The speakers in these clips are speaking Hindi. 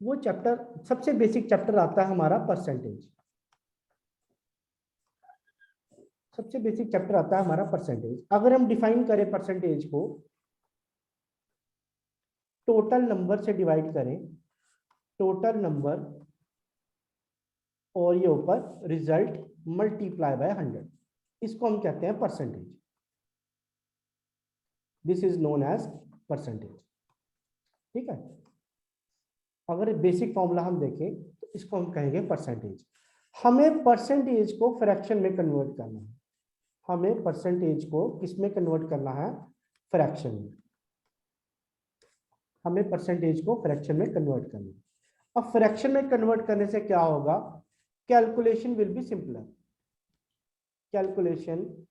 वो चैप्टर सबसे बेसिक चैप्टर आता है हमारा परसेंटेज। सबसे बेसिक चैप्टर आता है हमारा परसेंटेज। अगर हम डिफाइन करें परसेंटेज को, टोटल नंबर से डिवाइड करें, टोटल नंबर और ये ऊपर रिजल्ट मल्टीप्लाई बाय 100, इसको हम कहते हैं percentage. This is known as percentage. ठीक है, अगर बेसिक फॉर्मूला हम देखें तो इसको हम कहेंगे परसेंटेज। हमें परसेंटेज को फ्रैक्शन में कन्वर्ट करना है। हमें परसेंटेज को किस में कन्वर्ट करना है? फ्रैक्शन में। हमें परसेंटेज को फ्रैक्शन में कन्वर्ट करना है। अब फ्रैक्शन में कन्वर्ट करने से क्या होगा? Calculation will be simpler. Calculation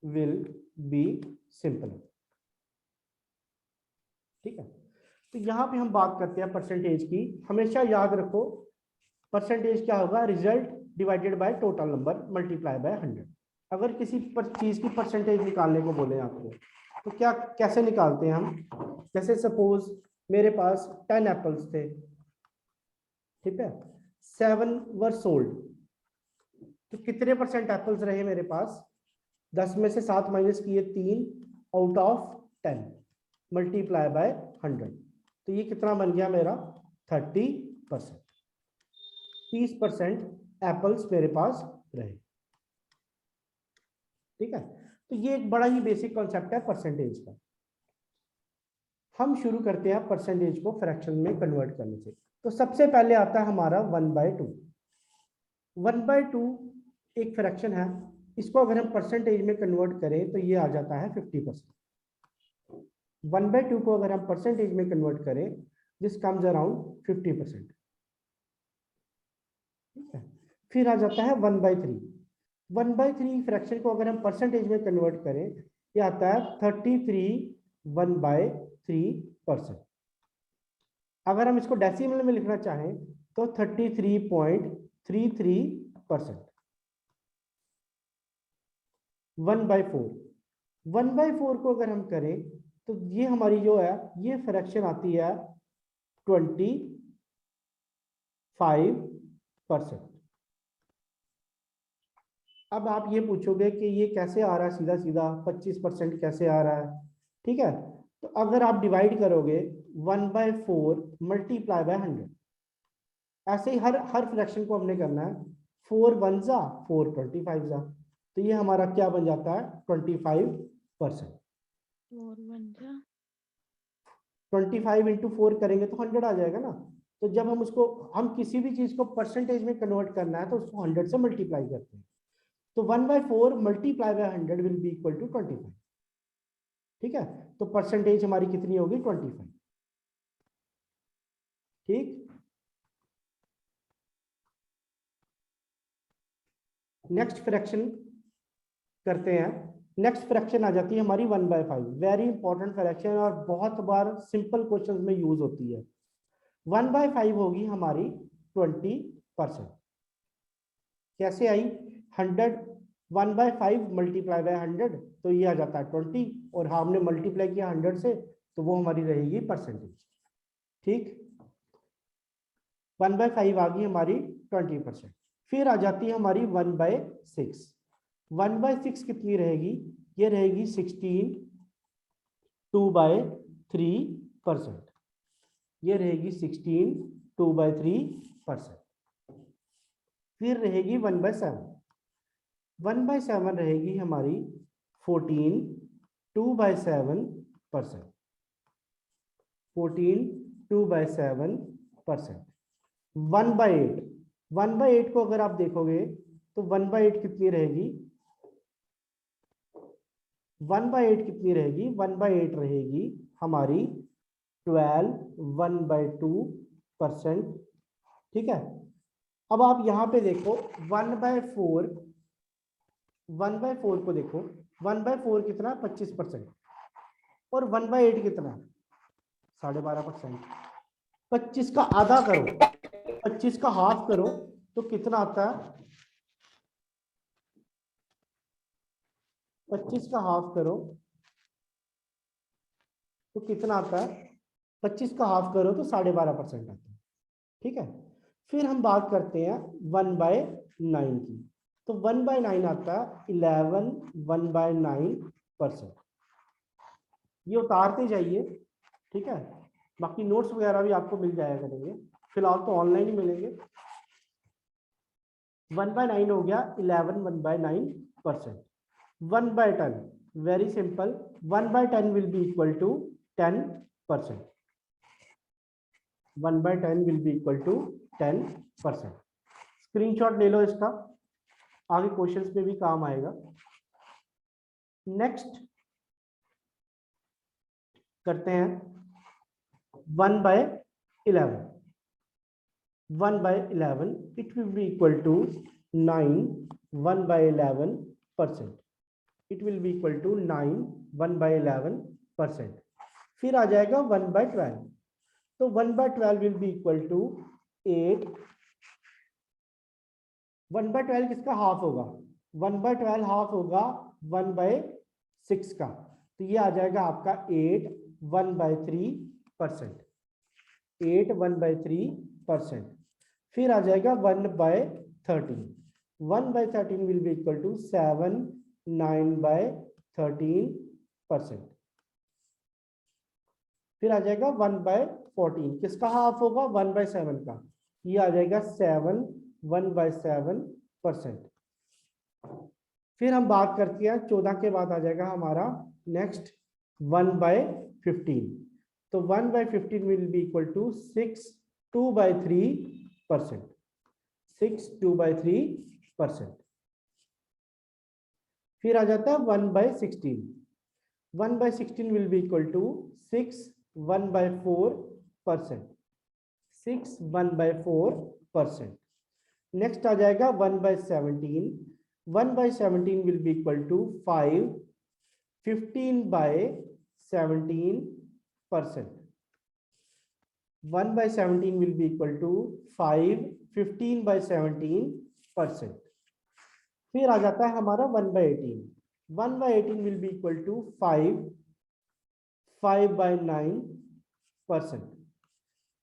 will be simpler. ठीक है, तो यहां पे हम बात करते हैं परसेंटेज की। हमेशा याद रखो परसेंटेज क्या होगा? Result divided by total number multiply by 100। अगर किसी चीज की परसेंटेज निकालने को बोले आपको, तो क्या कैसे निकालते हैं हम? जैसे सपोज मेरे पास 10 एप्पल्स थे, ठीक है, 7 वर सोल्ड, तो कितने परसेंट एप्पल्स रहे मेरे पास? 10 में से 7 माइनस किए 3 आउट ऑफ 10 मल्टीप्लाई बाय 100, तो ये कितना बन गया मेरा? 30%। 30% एप्पल्स मेरे पास रहे। ठीक है, तो ये एक बड़ा ही बेसिक कॉन्सेप्ट है परसेंटेज का। हम शुरू करते हैं परसेंटेज को फ्रैक्शन में कन्वर्ट करने से। तो सबसे पहले आता है हमारा 1/2। 1/2 एक फ्रैक्शन है, इसको अगर हम परसेंटेज में कन्वर्ट करें तो ये आ जाता है 50%। 1/2 को अगर हम परसेंटेज में कन्वर्ट करें, दिस कम्स अराउंड 50%। ठीक है, फिर आ जाता है 1/3। 1/3 फ्रैक्शन को अगर हम परसेंटेज में कन्वर्ट करें, ये आता है 33/1/3%। अगर हम इसको डेसिमल में लिखना चाहें तो 33.33%। 1/4। 1/4 को अगर हम करें तो ये हमारी जो है ये फ्रैक्शन आती है 25%। अब आप ये पूछोगे कि ये कैसे आ रहा है सीधा सीधा 25% कैसे आ रहा है? ठीक है, तो अगर आप डिवाइड करोगे 1/4 मल्टीप्लाई बाय 100, ऐसे ही हर हर फ्रैक्शन को हमने करना है। 4 1 जा 4 25 जा, तो ये हमारा क्या बन जाता है? 25%। 25 इंटू 4 करेंगे तो 100 आ जाएगा ना। तो जब हम उसको, हम किसी भी चीज को परसेंटेज में कन्वर्ट करना है तो उसको 100 से मल्टीप्लाई करते हैं। तो 1/4 multiply by 100 will be equal to 25। ठीक है, तो परसेंटेज हमारी कितनी होगी? 25। ठीक, नेक्स्ट फ्रैक्शन करते हैं। नेक्स्ट फ्रैक्शन आ जाती है हमारी 1/5। वेरी इंपॉर्टेंट फ्रैक्शन और बहुत बार सिंपल क्वेश्चंस में यूज होती है। 1/5 होगी हमारी 20%। कैसे आई? 100 1/5 मल्टीप्लाई बाय 100, तो ये आ जाता है 20, और हमने मल्टीप्लाई किया 100 से, तो वो हमारी रहेगी परसेंटेज। ठीक, 1/5 आ गई हमारी 20%। फिर आ जाती है हमारी 1/6। 1/6 कितनी रहेगी? ये रहेगी 16 2/3%। ये रहेगी 16 2/3%। फिर रहेगी 1/7। 1/7 रहेगी हमारी 14 2/7%। 14 2/7%। 1/8। 1/8 को अगर आप देखोगे तो 1/8 कितनी रहेगी? 1/8 कितनी रहेगी? 1/8 रहेगी हमारी 12 1/2%। ठीक है, अब आप यहां पे देखो 1/4। 1/4 को देखो, 1/4 कितना? 25%। और 1/8 कितना? 12.5%। 25 का आधा करो, 25 का हाफ करो तो कितना आता है? 25 का हाफ करो तो कितना आता है? 25 का हाफ करो तो 12.5% आता है। ठीक है। फिर हम बात करते हैं 1/9 की। तो 1/9 आता है 11 1/9%। ये उतारते जाइए, ठीक है। बाकी नोट्स वगैरह भी आपको मिल जाया करेंगे, फिलहाल तो ऑनलाइन ही मिलेंगे। 1/9 हो गया 11 1/9%। 1/10 very simple, 1/10 will be equal to 10%। 1/10 will be equal to 10%। Screenshot ले लो इसका, आगे क्वेश्चंस में भी काम आएगा। नेक्स्ट करते हैं 1/11। 1/11 it will be equal to 9 1/11%। it will be equal to 9 1/11%। फिर आ जाएगा 1/12। तो 1/12 will be equal to 8। 1/12 किसका हाफ होगा? 1/12 हाफ होगा 1/6 का, तो ये आ जाएगा आपका 8 1/3%। 8 1/3%। फिर आ जाएगा 1/13। 1/13 विल बी इक्वल टू 7 9/13%। फिर आ जाएगा 1/14, किसका हाफ होगा? 1/7 का, ये आ जाएगा 7 1/7%। फिर हम बात करते हैं 14 के बाद आ जाएगा हमारा नेक्स्ट 1/15। तो 1/15 विल बी इक्वल टू 6 2/3%। 6 2/3%। फिर आ जाता है 1/16। 1/16 will be equal to 6 1/4%। 6 1/4%। Next आ जाएगा 1/17। 1/17 will be equal to 5 15/17%। 1/17 will be equal to 5 15/17%। फिर आ जाता है हमारा 1/18। 1/18 will be equal to 5 5/9%।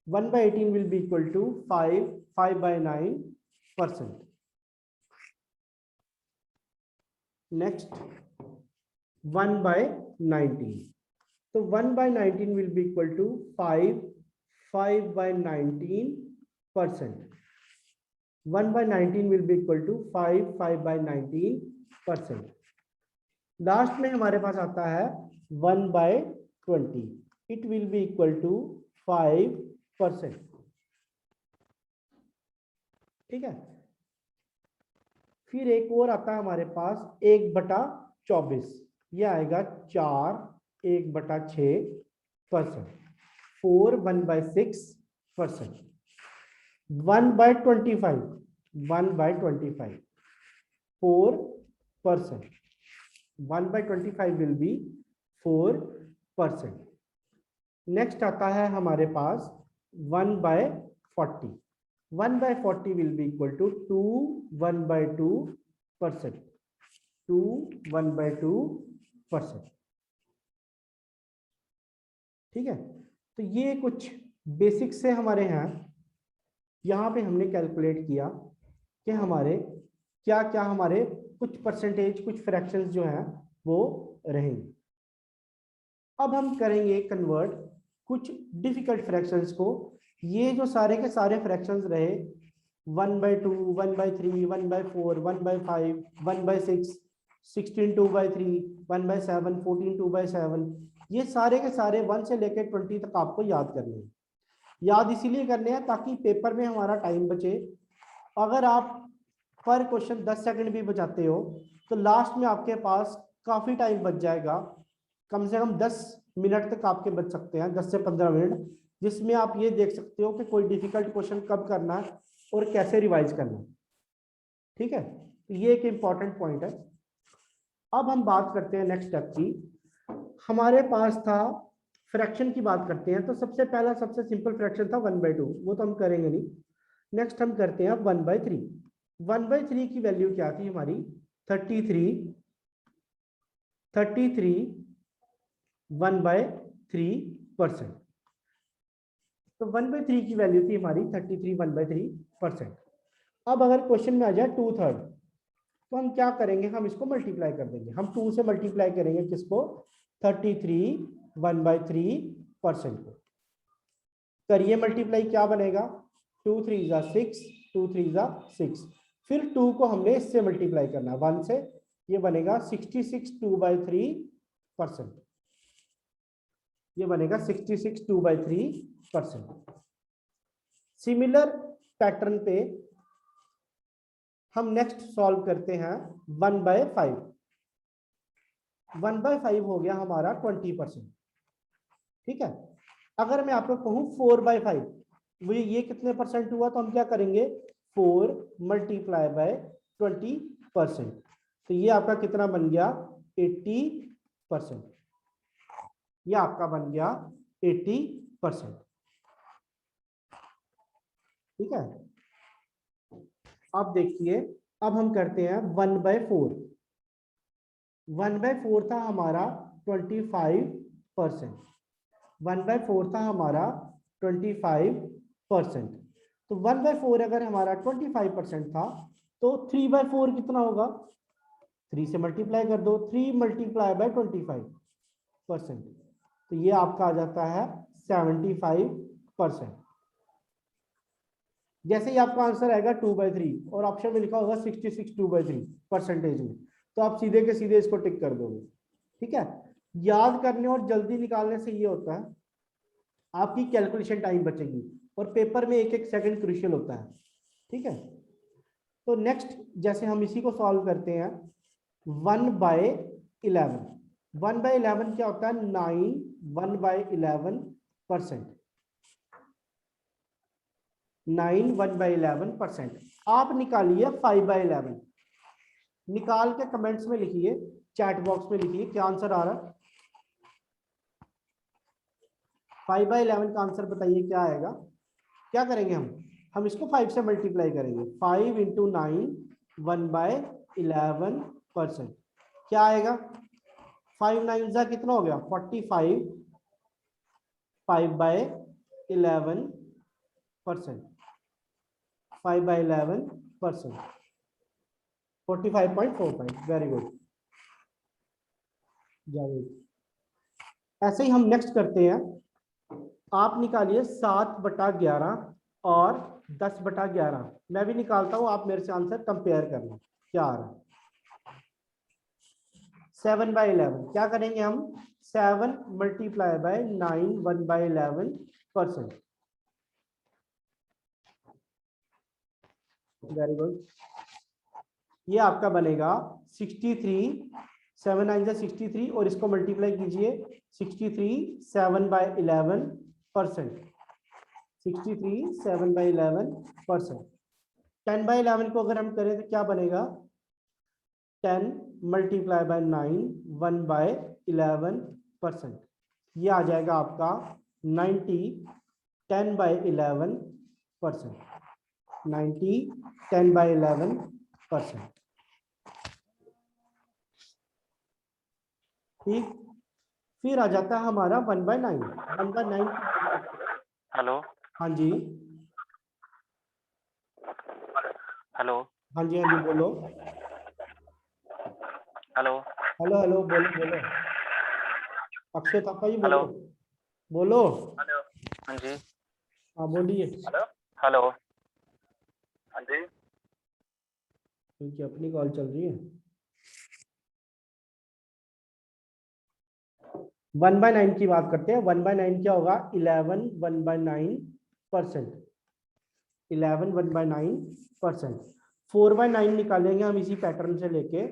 1/18 will be equal to 5 5/9%। Next 1/19। तो 1/19 will be equal to 5 5/19%। 1/19 will be equal to 5 5/19%। Last में हमारे पास आता है 1/20। It will be equal to 5%। ठीक है। फिर एक और आता है हमारे पास 1/24। यह आएगा 4 1/6%। 4 1/6%। 1/25 1/25 4%। 1/25 will be 4%। नेक्स्ट आता है हमारे पास 1/40। 1/40 will be equal to 2 1/2%। 2 1/2%। ठीक है। तो ये कुछ बेसिक से हमारे हैं, यहाँ पे हमने कैलकुलेट किया कि हमारे क्या क्या हमारे कुछ परसेंटेज कुछ फ्रैक्शंस जो हैं वो रहेंगे। अब हम करेंगे कन्वर्ट कुछ डिफिकल्ट फ्रैक्शंस को। ये जो सारे के सारे फ्रैक्शंस रहे 1/2 1/3 1/4 1/5 1/6 16 2/3 1/7 14 2/7, ये सारे के सारे 1 से लेकर 20 तक आपको याद करने हैं। याद इसीलिए करने हैं ताकि पेपर में हमारा टाइम बचे। अगर आप पर क्वेश्चन 10 सेकंड भी बचाते हो तो लास्ट में आपके पास काफी टाइम बच जाएगा, कम से कम 10 मिनट तक आपके बच सकते हैं, 10 से 15 मिनट, जिसमें आप ये देख सकते हो कि कोई डिफिकल्ट क्वेश्चन कब करना है और कैसे रिवाइज करना है। ठीक है, तो ये एक इंपॉर्टेंट पॉइंट है। अब हम बात करते हैं नेक्स्ट स्टेप की। हमारे पास था फ्रैक्शन की बात करते हैं, तो सबसे पहला सबसे सिंपल फ्रैक्शन था 1/2, वो तो हम करेंगे नहीं। नेक्स्ट हम करते हैं 1/3। 1/3 की वैल्यू क्या थी हमारी? 33 1/3%। तो 1/3 की वैल्यू थी हमारी 33 1/3%। अब अगर क्वेश्चन में आ जाए 2/3, तो हम क्या करेंगे, हम इसको मल्टीप्लाई कर देंगे। हम 2 से मल्टीप्लाई करेंगे किसको, 33 1/3% को। करिए मल्टीप्लाई, क्या बनेगा, 2 3 जा 6, 2 3 जा 6। फिर 2 को हमने इससे मल्टीप्लाई करना 1 से, ये बनेगा 66 2/3%। ये बनेगा 66 2/3%। सिमिलर पैटर्न पे हम नेक्स्ट सॉल्व करते हैं 1/5। 1/5 हो गया हमारा 20%। ठीक है, अगर मैं आपको कहूं 4/5, मुझे ये कितने परसेंट हुआ, तो हम क्या करेंगे, 4 × 20%। तो ये आपका कितना बन गया, 80%। ये आपका बन गया 80%। ठीक है, अब देखिए, अब हम करते हैं 1/4। 1/4 था हमारा 25%। 1/4 था हमारा 25%। तो 1/4 अगर हमारा 25% था, तो 3/4 कितना होगा, 3 से मल्टीप्लाई कर दो, 3 × 25%। तो ये आपका आ जाता है 75%। जैसे ही आपका आंसर आएगा 2/3 और ऑप्शन में लिखा होगा 66 2/3% में, तो आप सीधे के सीधे इसको टिक कर दोगे। ठीक है, याद करने और जल्दी निकालने से ये होता है, आपकी कैलकुलेशन टाइम बचेगी, और पेपर में 1-1 सेकंड क्रूशियल होता है। ठीक है, तो नेक्स्ट जैसे हम इसी को सॉल्व करते हैं 1/11। 1/11 क्या होता है, 9 1/11%। 9 1/11%। आप निकालिए 5/11। निकाल के कमेंट्स में लिखिए, चैट बॉक्स में लिखिए क्या आंसर आ रहा है। 5/11 का आंसर बताइए क्या आएगा। क्या करेंगे हम इसको 5 से मल्टीप्लाई करेंगे, 5 × 9 1/11%। क्या आएगा, 5 9 जा कितना हो गया, 45 5/11%। 5/11%, 45.45। Very good Javed. ऐसे ही हम नेक्स्ट करते हैं, आप निकालिए 7/11 और 10/11। मैं भी निकालता हूं, आप मेरे से आंसर कंपेयर करना क्या आ रहा है। 7/11 क्या करेंगे हम, 7 × 9 1/11%। वेरी गुड, ये आपका बनेगा 63, 7 9 जा 63, और इसको मल्टीप्लाई कीजिए 63 7/11%। 63 7/11%। 10/11 को अगर हम करें तो क्या बनेगा, 10 × 9 1/11%। ये आ जाएगा आपका 90 10/11%। 90 10/11%। ठीक, फिर आ जाता है हमारा 1/9। 1/9 हेलो, हाँ जी, हेलो, हाँ जी, हाँ जी, बोलो। हेलो, हेलो हेलो, बोलो बोलो, अक्षय थापा जी हेलो, बोलो, बोलो। हेलो, हाँ जी, हाँ बोलिए। हेलो, हेलो, हाँ जी, क्योंकि अपनी कॉल चल रही है। 1/9 की बात करते हैं। 1/9 क्या होगा, 11 1/9%। 11 1/9%। 4/9 निकालेंगे हम इसी पैटर्न से लेके,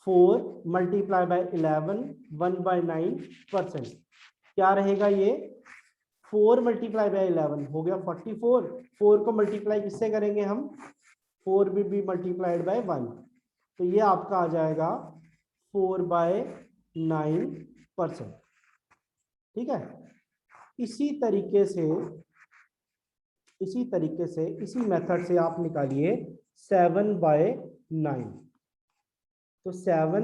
4 × 11 1/9%। क्या रहेगा ये, 4 × 11 हो गया 44। 4 को मल्टीप्लाई किससे करेंगे हम, 4 will be multiplied by 1। तो ये आपका आ जाएगा 4/9%। ठीक है, इसी तरीके से इसी मेथड से आप निकालिए 7/9। तो 7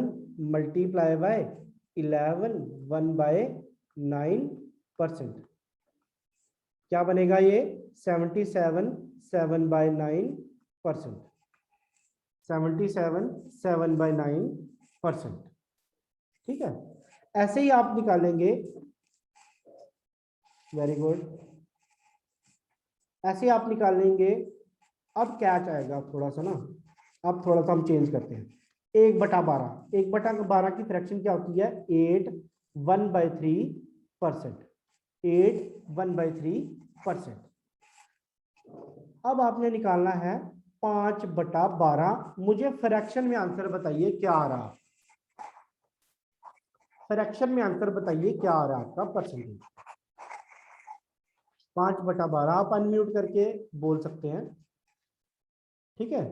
× 11 1/9%। क्या बनेगा ये 77/9%। 77/9%। ठीक है, ऐसे ही आप निकालेंगे। वेरी गुड, ऐसे आप निकालेंगे। अब क्या आएगा थोड़ा सा ना, अब थोड़ा सा हम चेंज करते हैं। 1/12, 1/12 की फ्रैक्शन क्या होती है? 8 1/3%। 8 1/3%। अब आपने निकालना है 5/12। मुझे फ्रैक्शन में आंसर बताइए क्या आ रहा, फ्रैक्शन में आंसर बताइए क्या आ रहा है आपका परसेंटेज। 5/12 आप अनम्यूट करके बोल सकते हैं। ठीक है,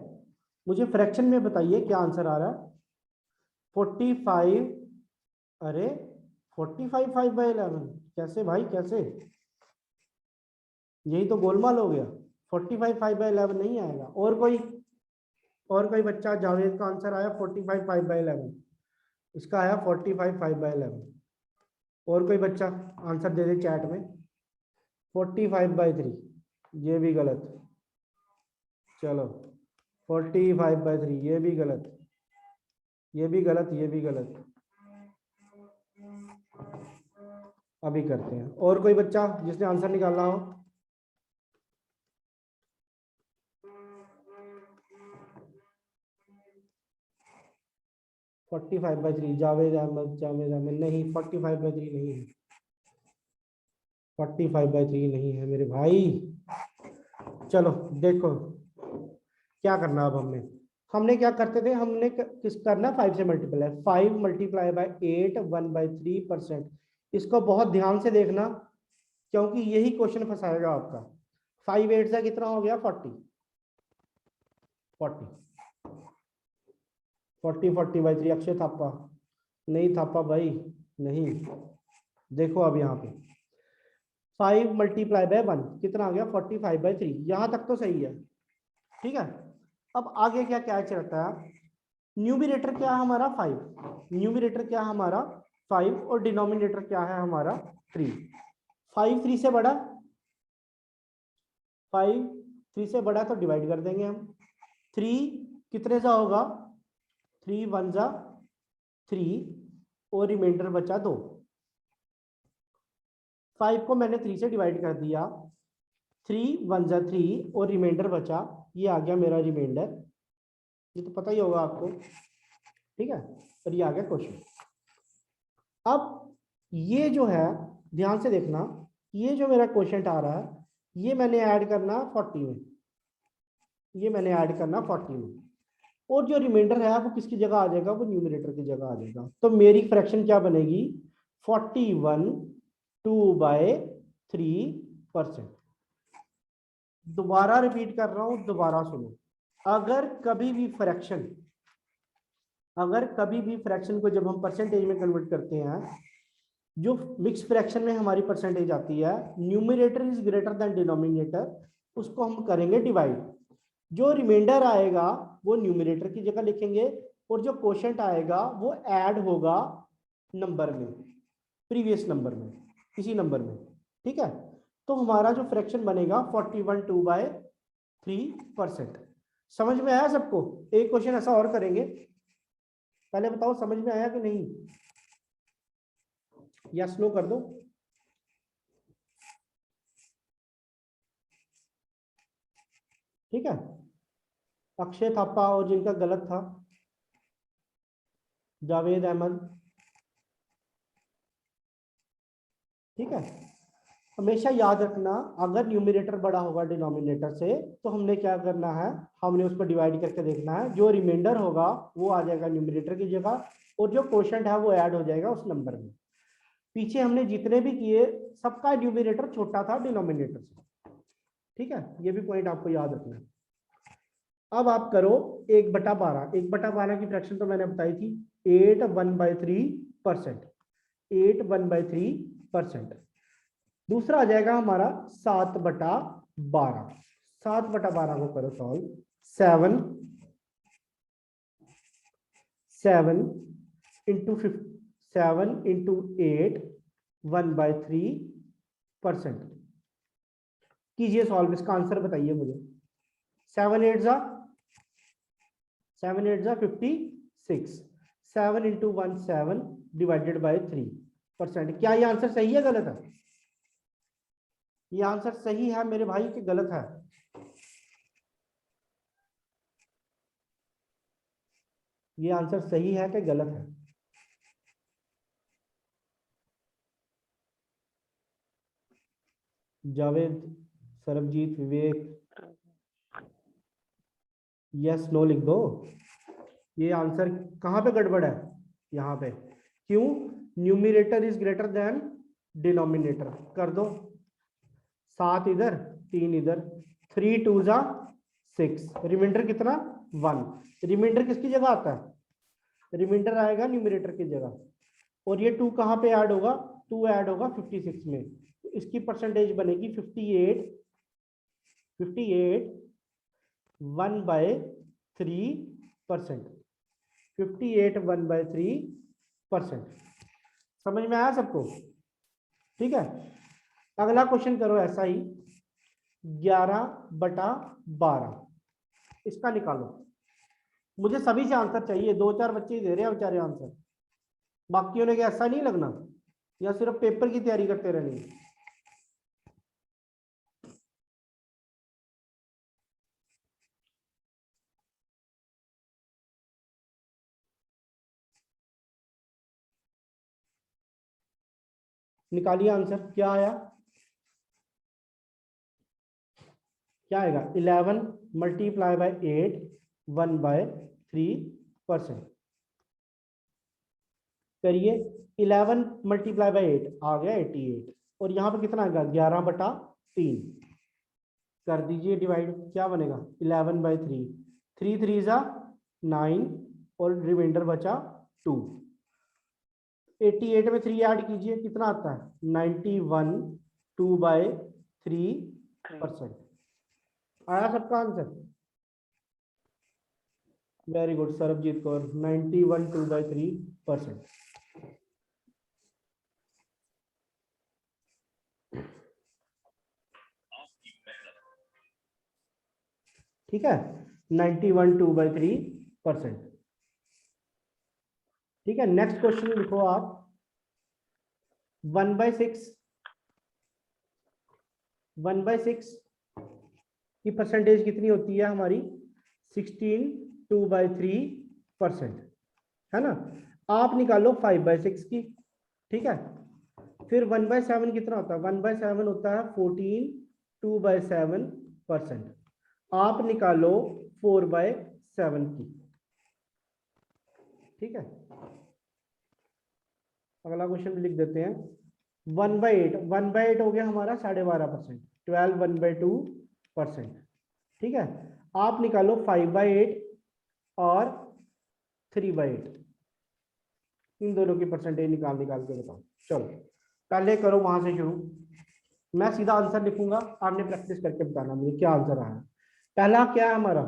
मुझे फ्रैक्शन में बताइए क्या आंसर आ रहा है। 45। अरे 45 5/11 कैसे भाई, कैसे? यही तो गोलमाल हो गया। 45 5/11 नहीं आएगा। और कोई बच्चा? जावेद का आंसर आया 45 5/11, इसका आया 45 5/11। और कोई बच्चा आंसर दे दे चैट में। 45/3, ये भी गलत। चलो 45/3, ये भी गलत, ये भी गलत, ये भी गलत। अभी करते हैं। और कोई बच्चा जिसने आंसर निकालना हो? फोर्टी 45/3, जावेद अहमद, जावेद अहमद नहीं, 45/3 नहीं है। 45/3 नहीं है मेरे भाई। चलो देखो क्या करना। अब हमने क्या करते थे, हमने किस करना, 5 से मल्टीप्लाई। 5 multiply by 8 1/3%। इसको बहुत ध्यान से देखना, क्योंकि यही क्वेश्चन फंसाएगा आपका। 5 8 से कितना हो गया? 40 40 40/3। अक्षय थापा नहीं, थापा भाई नहीं। देखो अब यहाँ पे 5 मल्टीप्लाई बाय 1 कितना आ गया? 45/3। यहां तक तो सही है। ठीक है, अब आगे क्या क्या चलता है? न्यूमरेटर क्या है हमारा? 5। न्यूमरेटर क्या है हमारा? 5। और डिनोमिनेटर क्या है हमारा? 3। 5 3 से बड़ा, 5 3 से बड़ा तो डिवाइड कर देंगे हम। 3 कितने सा होगा? 3 1 जा 3 और रिमाइंडर बचा 2। 5 को मैंने 3 से डिवाइड कर दिया, 3 1 जा 3 और रिमाइंडर बचा, ये आ गया मेरा रिमाइंडर। ये तो पता ही होगा आपको। ठीक है, और ये आ गया क्वेश्चन। अब ये जो है, ध्यान से देखना, ये जो मेरा क्वेश्चन आ रहा है, ये मैंने ऐड करना 40 में, ये मैंने ऐड करना 40 में। और जो रिमाइंडर है वो किसकी जगह आ जाएगा? वो न्यूमरेटर की जगह आ जाएगा। तो मेरी फ्रैक्शन क्या बनेगी? 41 2/3%। दोबारा रिपीट कर रहा हूं, दोबारा सुनो। अगर कभी भी फ्रैक्शन को जब हम परसेंटेज में कन्वर्ट करते हैं, जो मिक्स फ्रैक्शन में हमारी परसेंटेज आती है, numerator is greater than denominator, उसको हम करेंगे डिवाइड। जो रिमाइंडर आएगा वो न्यूमरेटर की जगह लिखेंगे, और जो क्वोशंट आएगा वो ऐड होगा नंबर में, प्रीवियस नंबर में, इसी नंबर में। ठीक है, तो हमारा जो फ्रैक्शन बनेगा 41 2/3%। समझ में आया सबको? एक क्वेश्चन ऐसा और करेंगे, पहले बताओ समझ में आया कि नहीं? यस नो कर दो। ठीक है, अक्षय थापा और जिनका गलत था, जावेद अहमद। ठीक है, हमेशा याद रखना, अगर न्यूमरेटर बड़ा होगा डिनोमिनेटर से तो हमने क्या करना है, हमने उसको डिवाइड करके देखना है। जो रिमाइंडर होगा वो आ जाएगा न्यूमरेटर की जगह, और जो क्वोशंट है वो ऐड हो जाएगा उस नंबर में। पीछे हमने जितने भी किए सबका न्यूमरेटर छोटा था डिनोमिनेटर से। ठीक है, ये भी पॉइंट आपको याद रखना है। अब आप करो 1/12। 1/12 की फ्रैक्शन तो मैंने बताई थी, 8 1/3%। 8 1/3%। दूसरा आ जाएगा हमारा 7/12। 7/12 को करो सॉल्व। 7 into 7 into 8 1/3%। कीजिए सॉल्व, इसका आंसर बताइए मुझे। 7 8 जा 56, 7 इंटू 1 7 डिवाइडेड बाई 3%। क्या ये आंसर सही है गलत है? ये आंसर सही है मेरे भाई कि गलत है? ये आंसर सही है कि गलत है? जावेद, सरबजीत, विवेक, यस नो लिख दो। ये आंसर कहाँ पे गड़बड़ है? यहाँ पे। क्यों? Numerator is greater than denominator. कर दो, 7 इधर 3 इधर, 3 2 जा 6, रिमाइंडर कितना? 1। रिमाइंडर किसकी जगह आता है? रिमाइंडर आएगा न्यूमिनेटर की जगह। और ये 2 कहाँ पे ऐड होगा? 2 ऐड होगा 56 में। तो इसकी परसेंटेज बनेगी 58 1/3%। 58 1/3%। समझ में आया सबको? ठीक है। अगला क्वेश्चन करो ऐसा ही, 11/12 इसका निकालो। मुझे सभी से आंसर चाहिए, 2 4 बच्चे ही दे रहे हैं बेचारे आंसर, बाकियों ने क्या ऐसा नहीं लगना या सिर्फ पेपर की तैयारी करते रहनी? निकालिए आंसर, क्या आया? क्या आएगा? 11 मल्टीप्लाई बाय 8 1/3%। करिए, 11 मल्टीप्लाई बाय 8 आ गया 88, और यहाँ पे कितना आएगा? 11/3। कर दीजिए डिवाइड, क्या बनेगा? 11/3, 3 3 जा 9 और रिमाइंडर बचा 2। 88 में 3 ऐड कीजिए, कितना आता है? 91 2/3%। आया सबका answer? Very good Sarabjit Kaur, 91 2/3%। ठीक है, 91 2/3%। ठीक है, नेक्स्ट क्वेश्चन लिखो आप, 1/6 की परसेंटेज कितनी होती है हमारी? 16 2/3%, है ना? आप निकालो 5/6 की। ठीक है, फिर 1/7 कितना होता है? 1/7 होता है 14 2/7%। आप निकालो 4/7 की। ठीक है, अगला क्वेश्चन लिख देते हैं। 1/8 1/8 हो गया हमारा 12.5%, 12 1/2%। ठीक है, आप निकालो 5/8 और 3/8, इन दोनों की परसेंटेज निकाल के बताओ। चलो पहले करो वहां से शुरू, मैं सीधा आंसर लिखूंगा, आपने प्रैक्टिस करके बताना मुझे क्या आंसर आया। पहला क्या है हमारा?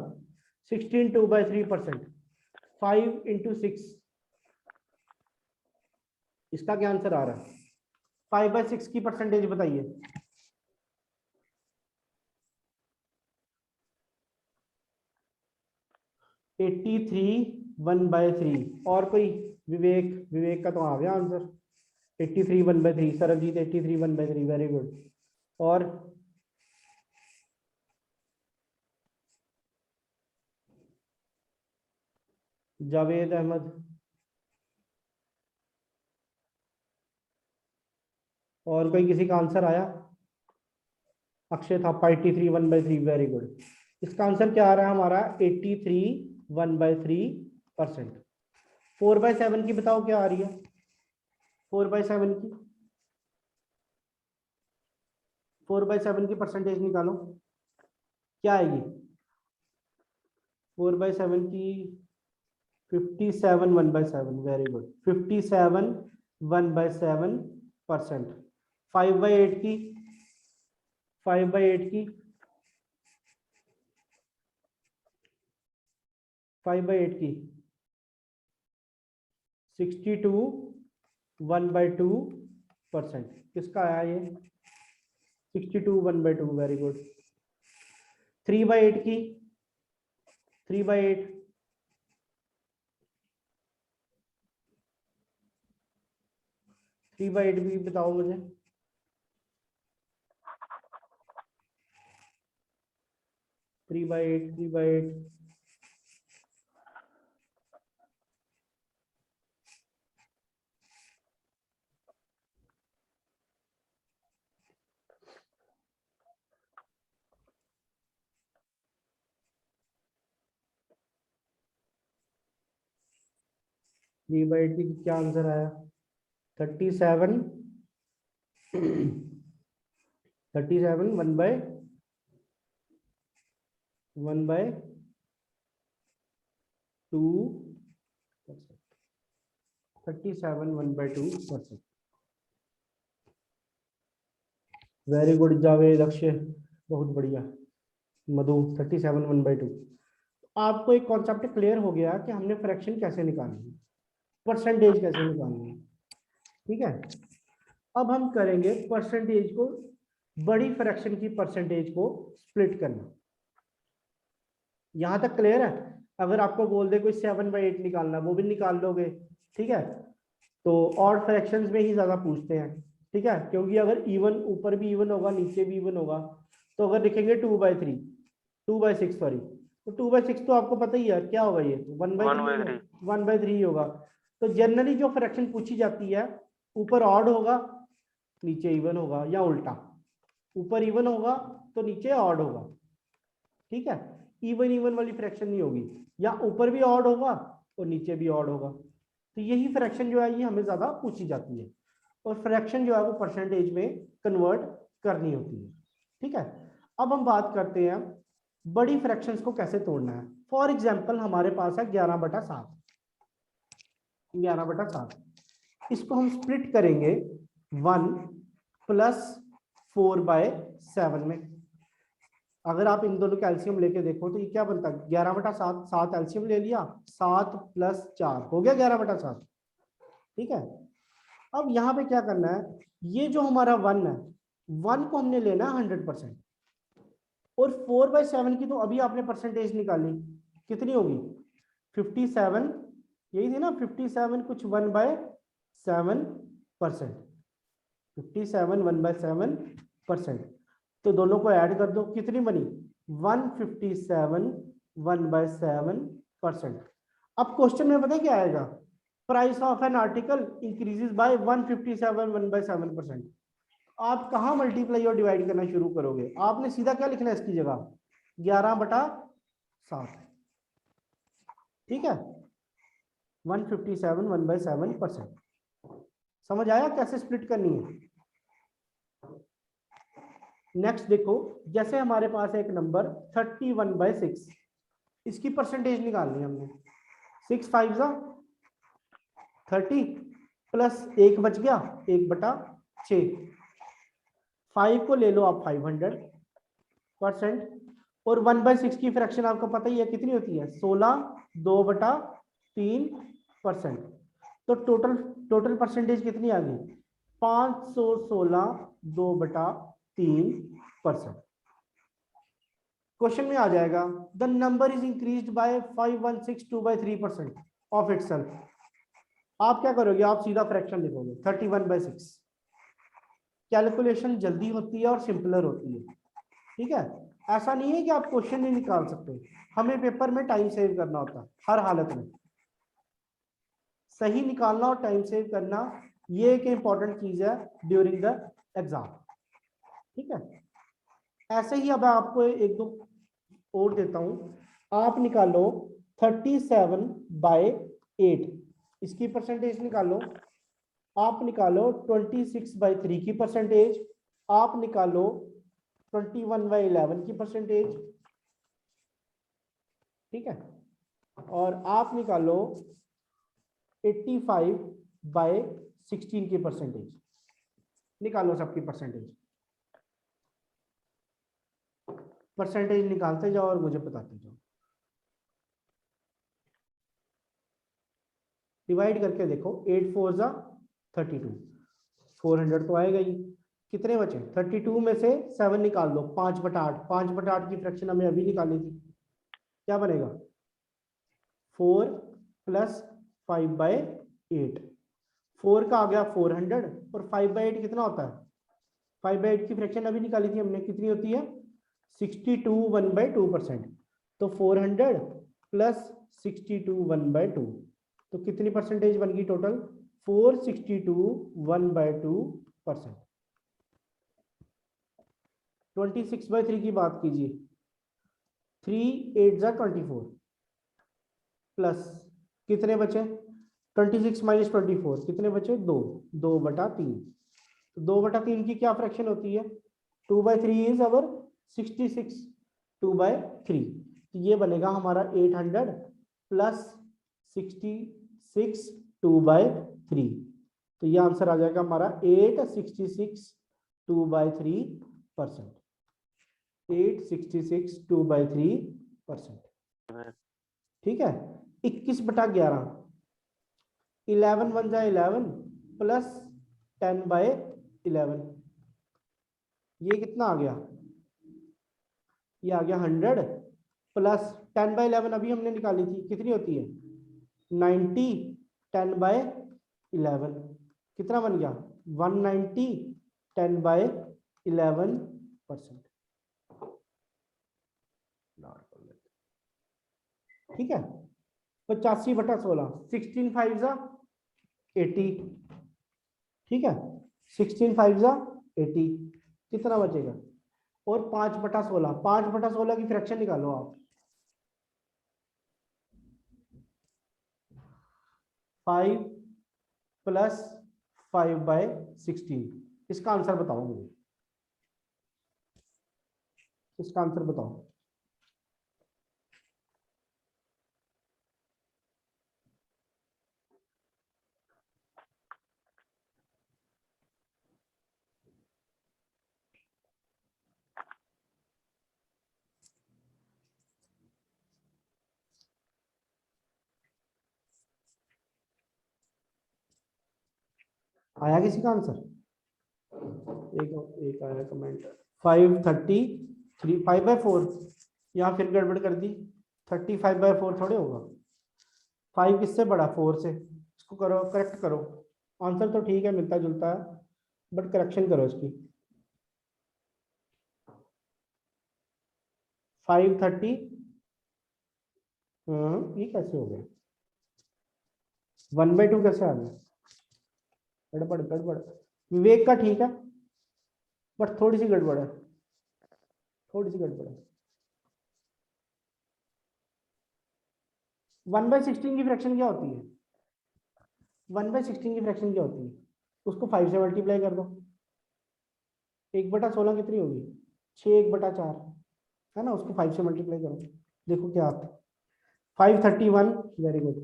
16 2/3%, 5 × 6, इसका क्या आंसर आ रहा है? 5/6 की परसेंटेज बताइए। Eighty three 1/3। और कोई? विवेक का तो आ गया आंसर, 83 1/3। Sarabjit 83 1/3, very good. और जावेद अहमद, और कोई किसी का आंसर आया? Akshay Thapa 83 1/3, very good. इसका आंसर क्या आ रहा है हमारा? 83 1/3%। 4/7 की बताओ क्या आ रही है? 4/7 की, 4/7 की परसेंटेज निकालो, क्या आएगी? 4/7 की 57 1/7, वेरी गुड, 57 1/7%। 5/8 की, 5/8 की, 5/8 की 62 1/2%। किसका आया ये? 62 1/2, वेरी गुड। 3/8 की 3/8 3/8 भी बताओ मुझे। 3/8 3/8 3/8 की क्या आंसर आया? 37 37 1/2 37 1/2%। वेरी गुड जावेद, अक्षय, बहुत बढ़िया। मधु 37 1/2। आपको एक कॉन्सेप्ट क्लियर हो गया कि हमने फ्रैक्शन कैसे निकालनी है, परसेंटेज कैसे निकालनी है। ठीक है, अब हम करेंगे परसेंटेज को, बड़ी फ्रैक्शन की परसेंटेज को स्प्लिट करना। यहां तक क्लियर है? अगर आपको बोल दे कोई 7/8 निकालना, वो भी निकाल लोगे। ठीक है, तो ऑड फ्रैक्शंस में ही ज्यादा पूछते हैं। ठीक है, क्योंकि अगर इवन ऊपर भी इवन होगा, नीचे भी इवन होगा, तो अगर लिखेंगे 2/3 2/6 सॉरी, तो 2/6 तो आपको पता ही है क्या होगा, ये 1/3 1/3 होगा। तो जनरली जो फ्रैक्शन पूछी जाती है, ऊपर ऑड होगा नीचे इवन होगा, या उल्टा, ऊपर इवन होगा तो नीचे ऑड होगा। ठीक है, इवन इवन वाली फ्रैक्शन नहीं होगी, या ऊपर भी ऑड होगा और नीचे भी ऑड होगा। तो यही फ्रैक्शन जो है ये हमें ज्यादा पूछी जाती है, और फ्रैक्शन जो है वो परसेंटेज में कन्वर्ट करनी होती है। ठीक है, अब हम बात करते हैं बड़ी फ्रैक्शंस को कैसे तोड़ना है। फॉर एग्जांपल हमारे पास है 11/7, 11/7। इसको हम स्प्लिट करेंगे 1 + 4/7 में। अगर आप इन दोनों का एलसीएम लेके देखो तो ये क्या बनता है, 11/7, 7 एलसीएम ले लिया, 7 + 4 हो गया 11/7। ठीक है, अब यहाँ पे क्या करना है, ये जो हमारा 1 है, 1 को हमने लेना है 100%, और 4/7 की तो अभी आपने परसेंटेज निकाली, कितनी होगी 57, यही थी ना 57 कुछ 1/7%, 57 1/7%। तो दोनों को ऐड कर दो, कितनी बनी 157 1/7%। अब क्वेश्चन में पता क्या आएगा, price of an article increases by 157 1/7%। आप कहाँ मल्टीप्लाई और डिवाइड करना शुरू करोगे, आपने सीधा क्या लिखना है इसकी जगह 11/7। ठीक है, 157 1/7%। समझ आया कैसे स्प्लिट करनी है? नेक्स्ट देखो, जैसे हमारे पास है एक नंबर 31/6, इसकी परसेंटेज निकालनी है हमने। 6 5 30 प्लस 1 बच गया 1/6। 5 को ले लो आप 500%, और 1/6 की फ्रैक्शन आपको पता ही है कितनी होती है 16 2/3%। तो टोटल परसेंटेज कितनी आ गई 516 2/3%। क्वेश्चन में आ जाएगा the number is increased by 516 2/3% of itself. आप क्या करोगे, आप सीधा फ्रैक्शन लिखोगे 31/6। कैलकुलेशन जल्दी होती है और सिंपलर होती है। ठीक है, ऐसा नहीं है कि आप क्वेश्चन नहीं निकाल सकते, हमें पेपर में टाइम सेव करना होता है हर हालत में। सही निकालना और टाइम सेव करना ये एक इंपॉर्टेंट चीज है ड्यूरिंग द एग्जाम। ठीक है, ऐसे ही अब आपको एक दो और देता हूं, आप निकालो 37/8, इसकी परसेंटेज निकालो। आप निकालो 26/3 की परसेंटेज। आप निकालो 21/11 की परसेंटेज। ठीक है, और आप निकालो 85/16 की परसेंटेज। निकालो सबकी परसेंटेज, परसेंटेज निकालते जाओ और मुझे बताते जाओ। डिवाइड करके देखो 8 4 32, 400 तो आएगा ही। कितने बचे? 32 में से 7 निकाल दो, 5/8। 5/8 की फ्रैक्शन हमें अभी निकाली थी, क्या बनेगा? 4 + 5/8। 4 का आ गया 400 और 5/8 कितना होता है? 5/8 की फ्रैक्शन अभी निकाली थी हमने, कितनी होती है? 62 1/2%। तो 400 + 62 1/2, तो कितनी परसेंटेज बन गई टोटल? 462 1/2%। 26/3 की बात कीजिए। 3 8 जा 24 प्लस कितने बचे? 26 - 24 कितने बचे? 2। 2/3। तो 2/3 की क्या फ्रैक्शन होती है? 2/3 इज अवर 66। 2/3 तो ये बनेगा हमारा 800 + 66 2/3। तो ये आंसर आ जाएगा हमारा 866 2/3%। 866 2/3%। ठीक है। 21/11, 11 1 जा 11 प्लस 10/11, ये कितना आ गया? ये आ गया 100 प्लस 10/11 अभी हमने निकाली थी, कितनी होती है? 90। 10/11 कितना बन गया? 190। 10/11%। ठीक है। 85/16, 16 5 जा 80। ठीक है, 16 5 जा 80, कितना बचेगा? और 5/16, 5/16 की फ्रैक्शन निकालो आप। 5 + 5/16, इसका आंसर बताओ मुझे, इसका आंसर बताओ। आया किसी का आंसर? एक एक आया कमेंट। 533 5/4, यहाँ फिर गड़बड़ कर दी। 35/4 थोड़े होगा, 5 किससे बड़ा? 4 से। इसको करो, करेक्ट करो। आंसर तो ठीक है, मिलता जुलता है, बट करेक्शन करो इसकी। 530, ये कैसे हो गया? 1/2 कैसे आ गया? गड़बड़ गड़बड़। विवेक का ठीक है, बट थोड़ी सी गड़बड़ है, थोड़ी सी गड़बड़ है। 1/16 की फ्रैक्शन क्या होती है? 1/16 की फ्रैक्शन क्या होती है? उसको 5 से मल्टीप्लाई कर दो। 1/16 कितनी होगी? 6 1/4 है ना, उसको 5 से मल्टीप्लाई करो, देखो क्या आता है। 531, वेरी गुड।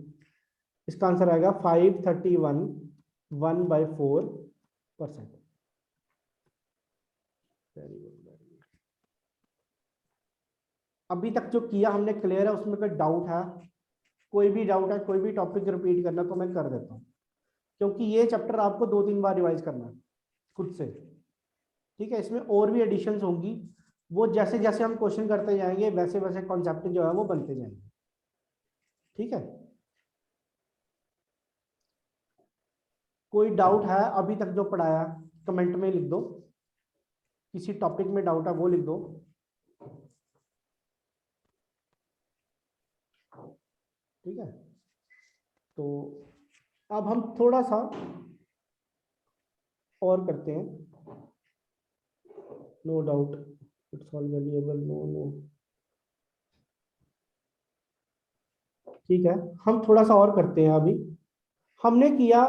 इसका आंसर आएगा 531 1/4%। Very good, very good. अभी तक जो किया हमने क्लियर है? उसमें कोई डाउट है? कोई भी डाउट है, कोई भी टॉपिक रिपीट करना तो मैं कर देता हूँ, क्योंकि ये चैप्टर आपको 2-3 बार रिवाइज करना है खुद से। ठीक है, इसमें और भी एडिशंस होंगी, वो जैसे जैसे हम क्वेश्चन करते जाएंगे वैसे वैसे कॉन्सेप्ट जो है वो बनते जाएंगे। ठीक है, कोई डाउट है अभी तक जो पढ़ाया? कमेंट में लिख दो, किसी टॉपिक में डाउट है वो लिख दो। ठीक है, तो अब हम थोड़ा सा और करते हैं। No doubt it's all variable, no no. ठीक है, हम थोड़ा सा और करते हैं। अभी हमने किया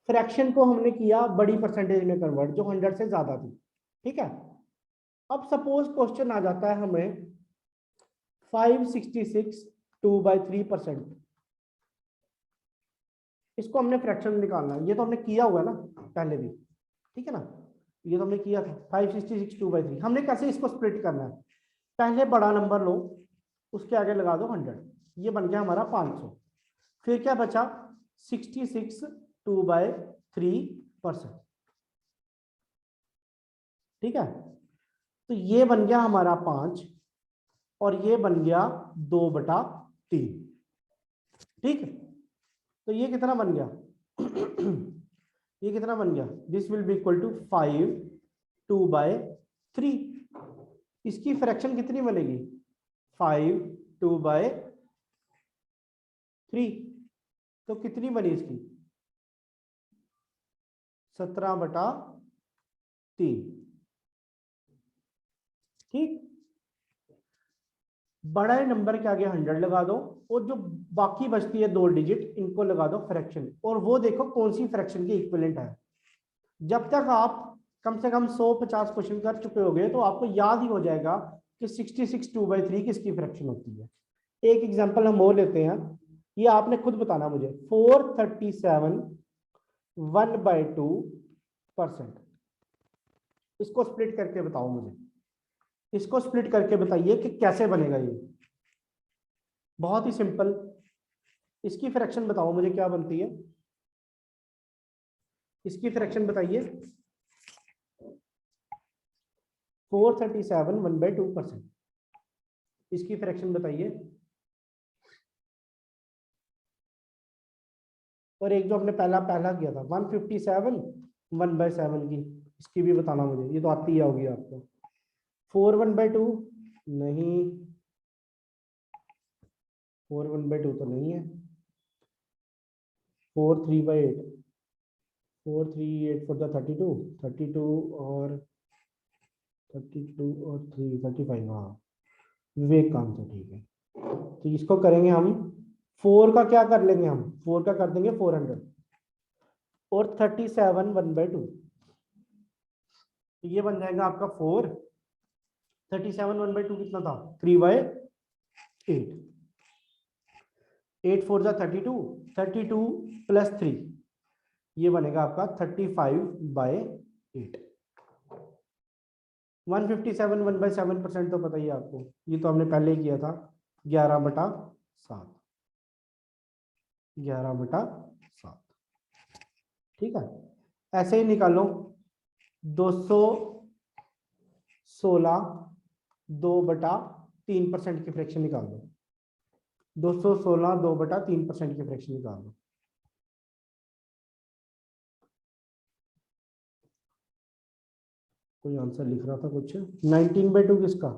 फ्रैक्शन को, हमने किया बड़ी परसेंटेज में कन्वर्ट जो 100 से ज्यादा थी। ठीक है, अब सपोज क्वेश्चन आ जाता है हमें 566 2/3%। इसको हमने फ्रैक्शन निकालना है, ये तो हमने किया हुआ है ना पहले भी। ठीक है ना, ये तो हमने किया था। 566 2/3 हमने कैसे इसको स्प्लिट करना है? पहले बड़ा नंबर लो, उसके आगे लगा दो 100, ये बन गया हमारा 500। फिर क्या बचा? 66 2/3%। ठीक है, तो ये बन गया हमारा 5 और ये बन गया 2/3। ठीक, तो ये कितना बन गया ये कितना बन गया, this will be equal to 5 2/3। इसकी फ्रैक्शन कितनी बनेगी, 5 2/3, तो कितनी बनी इसकी 17/3। ठीक, बड़ा नंबर के आगे 100 लगा दो और जो बाकी बचती है 2 डिजिट इनको लगा दो फ्रैक्शन, और वो देखो कौन सी फ्रैक्शन की इक्विवेलेंट है। जब तक आप कम से कम 150 क्वेश्चन कर चुके होगे तो आपको याद ही हो जाएगा कि 66 2/3 किसकी फ्रैक्शन होती है। एक एग्जांपल हम और लेते हैं, ये आपने खुद बताना मुझे, 437 1/2%। इसको स्प्लिट करके बताओ मुझे, इसको स्प्लिट करके बताइए कि कैसे बनेगा ये। बहुत ही सिंपल, इसकी फ्रैक्शन बताओ मुझे क्या बनती है, इसकी फ्रैक्शन बताइए। 437 1/2%, इसकी फ्रैक्शन बताइए। और एक जो हमने पहला किया था 157 1/7 की, इसकी भी बताना मुझे, ये तो आती ही होगी आपको। 4 1/2 नहीं, 4 1/2 तो नहीं है। 4 3/8, 4 3 8 4 32 32 और 3 35, हाँ विवेकांत तो ठीक है। तो इसको करेंगे हम, 4 का क्या कर लेंगे हम, 4 का कर देंगे 400 और 37 1/2, तो ये बन जाएगा आपका 4। 37 1/2 कितना था, 3/8। 8 4 32, 32 प्लस 3, ये बनेगा आपका 35/8। 157 1/7% तो पता ही है आपको, ये तो हमने पहले ही किया था, 11/7, 11/7। ठीक है, ऐसे ही निकालो 216 2/3% की फ्रैक्शन निकाल दो। 216 2/3% की फ्रैक्शन निकाल दो। कोई आंसर लिख रहा था कुछ, 19/2 किसका,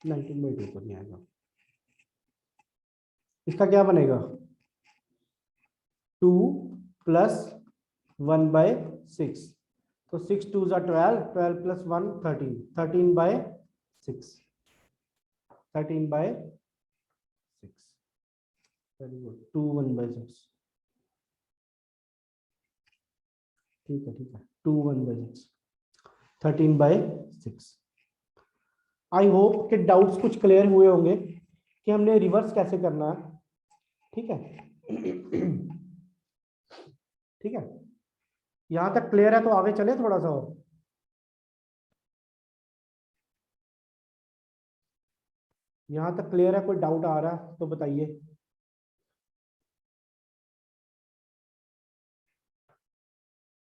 19/2 तो नहीं आएगा, इसका क्या बनेगा 2 + 1/6, तो 6 2 12, 12 + 1 13, 13/6, 13/6। Very good, 2 1/6। ठीक है, ठीक है, 2 1/6, 13/6। आई होप कि डाउट्स कुछ क्लियर हुए होंगे कि हमने रिवर्स कैसे करना है। ठीक है ठीक है, यहां तक क्लियर है तो आगे चले थोड़ा सा और। यहां तक क्लियर है, कोई डाउट आ रहा है तो बताइए।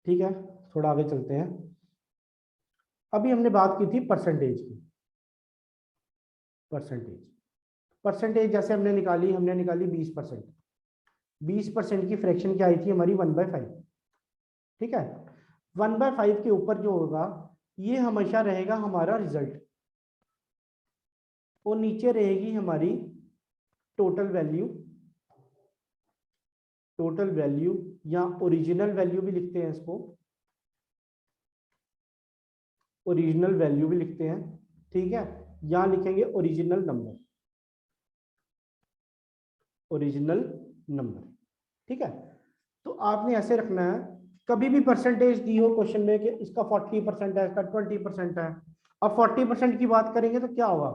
ठीक है, थोड़ा आगे चलते हैं। अभी हमने बात की थी परसेंटेज की। परसेंटेज परसेंटेज जैसे हमने निकाली 20%। 20% की फ्रैक्शन क्या आई थी हमारी 1/5। ठीक है, 1/5 के ऊपर जो होगा ये हमेशा रहेगा हमारा रिजल्ट, और नीचे रहेगी हमारी टोटल वैल्यू। टोटल वैल्यू या ओरिजिनल वैल्यू भी लिखते हैं इसको, ओरिजिनल वैल्यू भी लिखते हैं। ठीक है, यहां लिखेंगे ओरिजिनल नंबर, ओरिजिनल नंबर। ठीक है, तो आपने ऐसे रखना है, कभी भी परसेंटेज दी हो क्वेश्चन में कि इसका 40% है, इसका 20% है। अब 40% की बात करेंगे तो क्या होगा,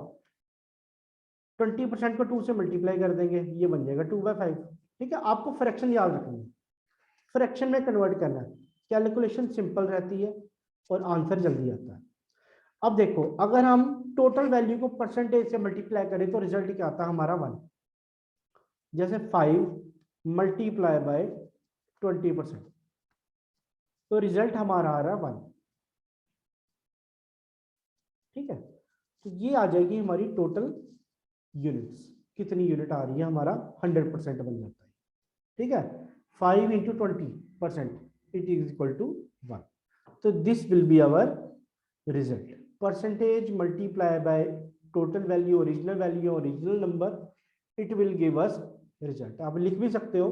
20% को 2 से मल्टीप्लाई कर देंगे, ये बन जाएगा 2/5। ठीक है, आपको फ्रैक्शन याद रखनी है, फ्रैक्शन में कन्वर्ट करना है, कैलकुलेशन सिंपल रहती है और आंसर जल्दी आता है। अब देखो, अगर हम टोटल वैल्यू को परसेंटेज से मल्टीप्लाई करें तो रिजल्ट क्या आता है हमारा 1। जैसे 5 × 20%, तो रिजल्ट हमारा आ रहा है 1। ठीक है, तो ये आ जाएगी हमारी टोटल यूनिट्स। कितनी यूनिट आ रही है, हमारा 100% बन जाता है। ठीक है, 5 × 20% इट इज इक्वल टू 1। तो this will be our result. Percentage multiply by total value, original number, it will give us result. आप लिख भी सकते हो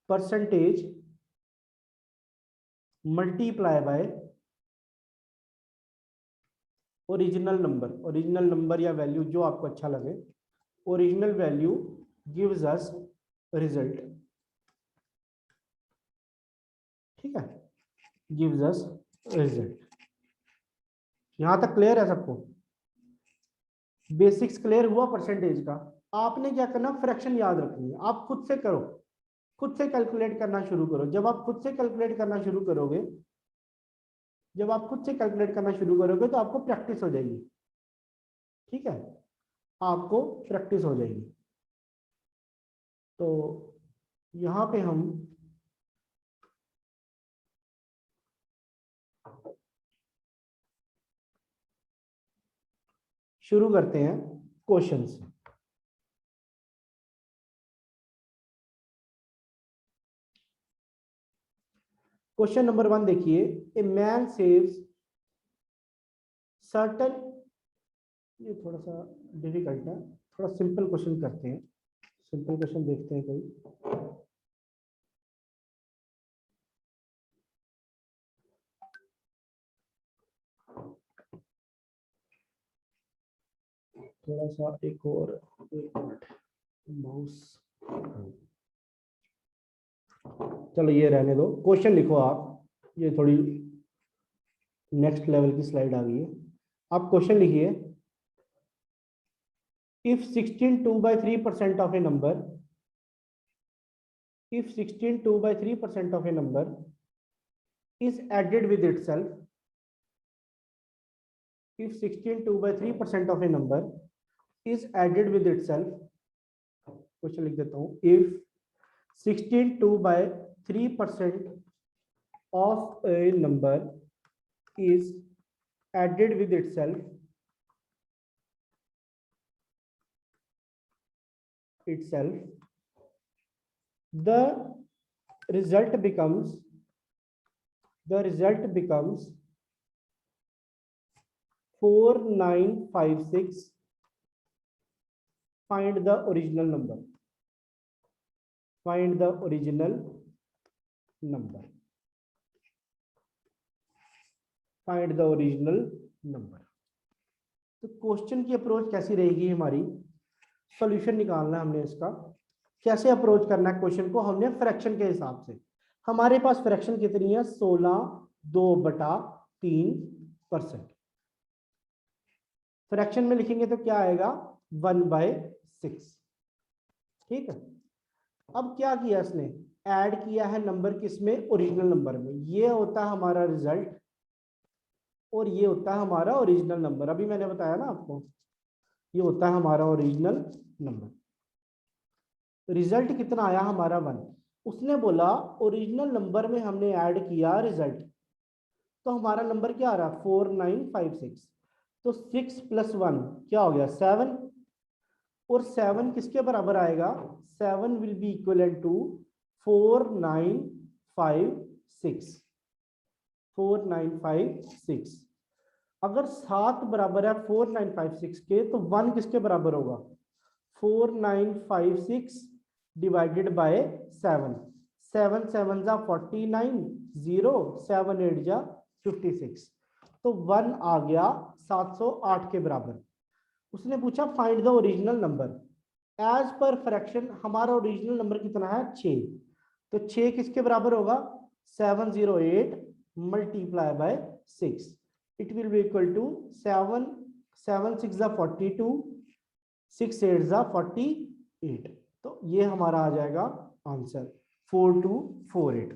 percentage multiply by original number या वैल्यू जो आपको अच्छा लगे, original value gives us result. ठीक है, गिव्स अस रिजल्ट। यहां तक क्लियर है सबको? बेसिक्स क्लियर हुआ परसेंटेज का। आपने क्या करना, फ्रैक्शन याद रखनी है। आप खुद से करो, खुद से कैलकुलेट करना शुरू करो। जब आप खुद से कैलकुलेट करना शुरू करोगे, तो आपको प्रैक्टिस हो जाएगी। ठीक है, आपको प्रैक्टिस हो जाएगी। तो यहां पे हम शुरू करते हैं क्वेश्चन से। क्वेश्चन नंबर 1 देखिए, ए मैन सेव्स सर्टन, ये थोड़ा सा डिफिकल्ट है, थोड़ा सिंपल क्वेश्चन करते हैं। सिंपल क्वेश्चन देखते हैं कोई। थोड़ा सा एक मिनट, माउस, चलो ये रहने दो। क्वेश्चन लिखो आप, ये थोड़ी नेक्स्ट लेवल की स्लाइड आ गई है। आप क्वेश्चन लिखिए, if 16 2/3% of a number, if 16 2/3% of a number is added with itself, if 16 2/3% of a number is added with itself, question लिख देता हूं, if 16 2/3% of a number is added with itself, the result becomes 4956. Find the original number. Find the original number. Find the original number. तो क्वेश्चन की अप्रोच कैसी रहेगी हमारी? सॉल्यूशन निकालना है हमने इसका। कैसे अप्रोच करना है क्वेश्चन को? हमने फ्रैक्शन के हिसाब से, हमारे पास फ्रैक्शन कितनी है, 16 2/3%। फ्रैक्शन में लिखेंगे तो क्या आएगा, 1/6। ठीक है, अब क्या किया इसने, ऐड किया है नंबर किसमें, ओरिजिनल नंबर में। ये होता है हमारा रिजल्ट और ये होता है हमारा ओरिजिनल नंबर। अभी मैंने बताया ना आपको, ये होता है हमारा ओरिजिनल नंबर। रिजल्ट कितना आया हमारा 1। उसने बोला ओरिजिनल नंबर में हमने ऐड किया रिजल्ट, तो हमारा नंबर क्या आ रहा है, 4956। तो 6 + 1 क्या हो गया, 7। और 7 किसके बराबर आएगा, 7 विल बी इक्वलेंट टू 4956। 4956। अगर 7 बराबर है 4956 के, तो 1 किसके बराबर होगा, 4956 डिवाइडेड बाय 7। 7 7 जा 49, 0 7 8 जा 56। तो 1 आ गया 708 के बराबर। उसने पूछा find the original number. As per fraction हमारा ओरिजिनल नंबर कितना है, 6। तो 6 किसके बराबर होगा, 708 multiply by 6, it will be equal to 7 7 6 जा 42, 6 8 जा 48। तो ये हमारा आ जाएगा आंसर 4248।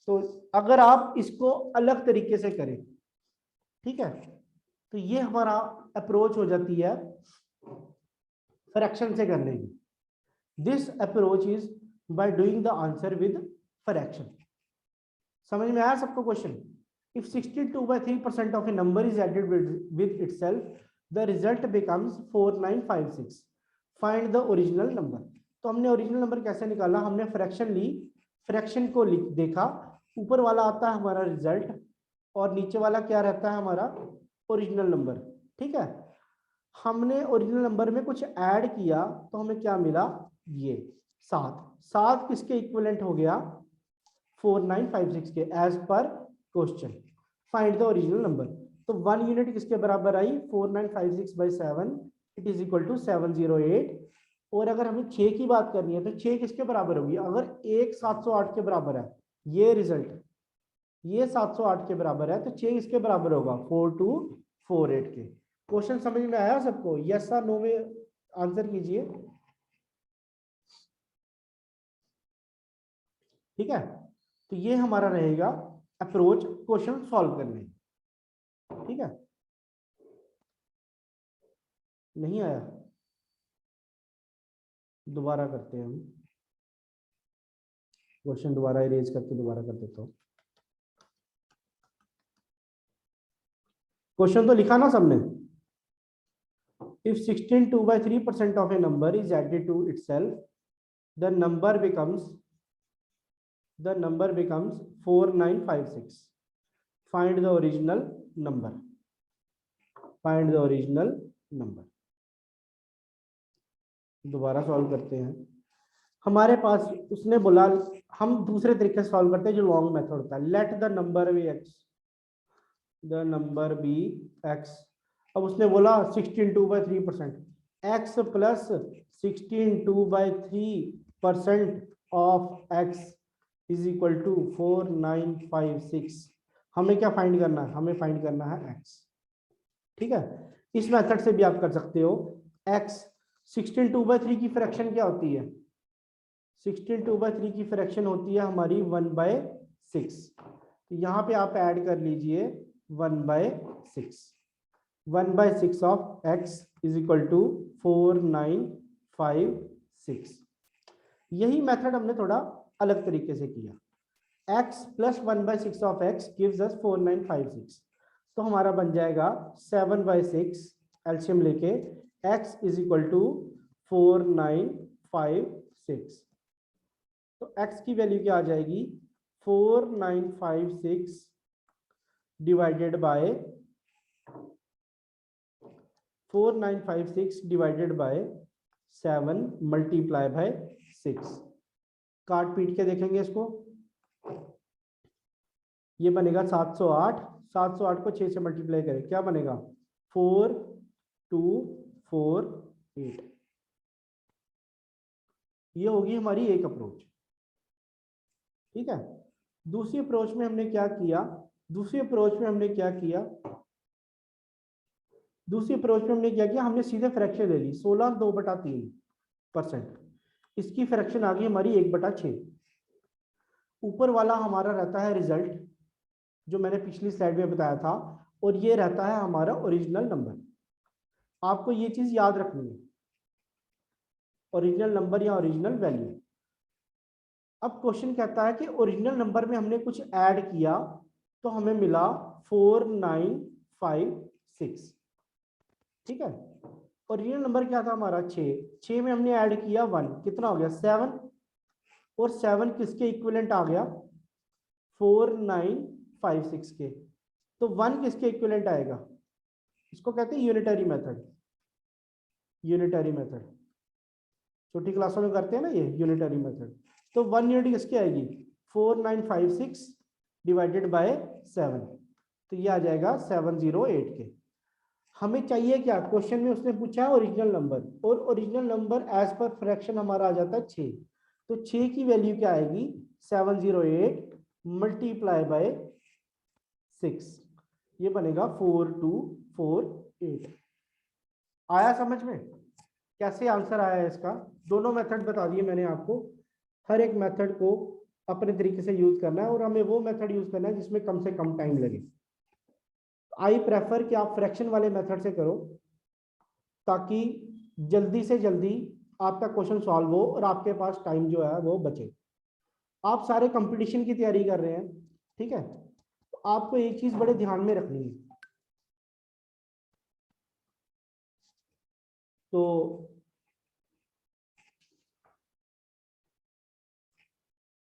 तो अगर आप इसको अलग तरीके से करें, ठीक है, तो ये हमारा अप्रोच हो जाती है फ्रैक्शन से करने की। This approach is by doing the answer with fraction. समझ में आया सबको question? If 62/3% of a number is added with itself the result becomes 4956, find the original number. तो हमने ओरिजिनल नंबर कैसे निकाला? हमने फ्रैक्शन ली, फ्रैक्शन को देखा, ऊपर वाला आता है हमारा रिजल्ट और नीचे वाला क्या रहता है हमारा ओरिजिनल नंबर। ठीक है, हमने ओरिजिनल नंबर में कुछ ऐड किया तो हमें क्या मिला? ये 7। 7 किसके इक्विवेलेंट हो गया? 4956 के, as per question. Find the original number. तो 1 यूनिट किसके बराबर आई? 4956/7, इट इज इक्वल टू 708। और अगर हमें 6 की बात करनी है तो 6 किसके बराबर होगी? अगर एक 708 के बराबर है, ये रिजल्ट ये 708 के बराबर है, तो 6 इसके बराबर होगा 4248 के। क्वेश्चन समझ में आया सबको? यस या नो में आंसर कीजिए। ठीक है, तो ये हमारा रहेगा अप्रोच क्वेश्चन सॉल्व करने। ठीक है, नहीं आया? दोबारा करते हैं हम क्वेश्चन, दोबारा इरेज करके दोबारा कर देता हूँ। क्वेश्चन तो लिखा ना सबने? If 16/2/3% of a number is added to itself, the number becomes 4956. Find the original number. Find the original number. दोबारा सॉल्व करते हैं। हमारे पास उसने बोला, हम दूसरे तरीके से सॉल्व करते हैं जो लॉन्ग मेथड होता है। Let the number be x, the number be x. अब उसने बोला 16/2/3%, x plus 16/2/3% of x is equal to 4956। हमें क्या फाइंड करना है? हमें फाइंड करना है x। ठीक है, इस मेथड से भी आप कर सकते हो। x 16/2/3 की फ्रैक्शन क्या होती है? 16/2/3 की फ्रैक्शन होती है हमारी 1/6। तो यहाँ पे आप ऐड कर लीजिए 1/6। 1/6 of x is equal to 4956। यही मेथड हमने थोड़ा अलग तरीके से किया। x plus 1/6 of x gives us 4956। तो हमारा बन जाएगा 7/6 एलसीएम लेके x इज इक्वल टू 4956। तो x की वैल्यू क्या आ जाएगी? 4956 डिवाइडेड बाय 7 मल्टीप्लाई बाय 6। काट पीट के देखेंगे इसको, ये बनेगा 708। 708 को 6 से मल्टीप्लाई करें, क्या बनेगा? 4248। ये होगी हमारी एक अप्रोच। ठीक है, दूसरी अप्रोच में हमने क्या किया? दूसरी अप्रोच में हमने क्या किया? हमने सीधे फ्रैक्शन ले ली 16/2/3%। इसकी फ्रैक्शन आ गई हमारी 1/6। ऊपर वाला हमारा रहता है रिजल्ट, जो मैंने पिछली स्लाइड में बताया था, और ये रहता है हमारा ओरिजिनल नंबर। आपको ये चीज याद रखनी है, ओरिजिनल नंबर या ओरिजिनल वैल्यू। अब क्वेश्चन कहता है कि ओरिजिनल नंबर में हमने कुछ ऐड किया तो हमें मिला 4956। ठीक है, ओरिजिनल नंबर क्या था हमारा? 6 में हमने ऐड किया 1, कितना हो गया? 7। और 7 किसके इक्विवेलेंट आ गया? 4956 के। तो 1 किसके इक्विवेलेंट आएगा? इसको कहते हैं यूनिटरी मेथड। यूनिटरी मेथड छोटी क्लासों में करते हैं ना, ये यूनिटरी मेथड। तो 1 यूनिट किसकी आएगी? 4956 डिवाइडेड बाय 7, तो ये आ जाएगा 708 के। हमें चाहिए क्या? क्वेश्चन में उसने पूछा है ओरिजिनल नंबर, और original number as per fraction हमारा आ जाता है 6। तो 6 की वैल्यू क्या आएगी? 708 मल्टीप्लाई बाय 6, ये बनेगा 4248। आया समझ में कैसे आंसर आया है इसका? दोनों मेथड बता दिए मैंने आपको। हर एक मेथड को अपने तरीके से यूज करना है, और हमें वो मेथड यूज करना है जिसमें कम से कम टाइम लगे। आई प्रेफर कि आप फ्रैक्शन वाले मेथड से करो, ताकि जल्दी से जल्दी आपका क्वेश्चन सॉल्व हो और आपके पास टाइम जो है वो बचे। आप सारे कंपटीशन की तैयारी कर रहे हैं, ठीक है, तो आपको एक चीज बड़े ध्यान में रखनी है, तो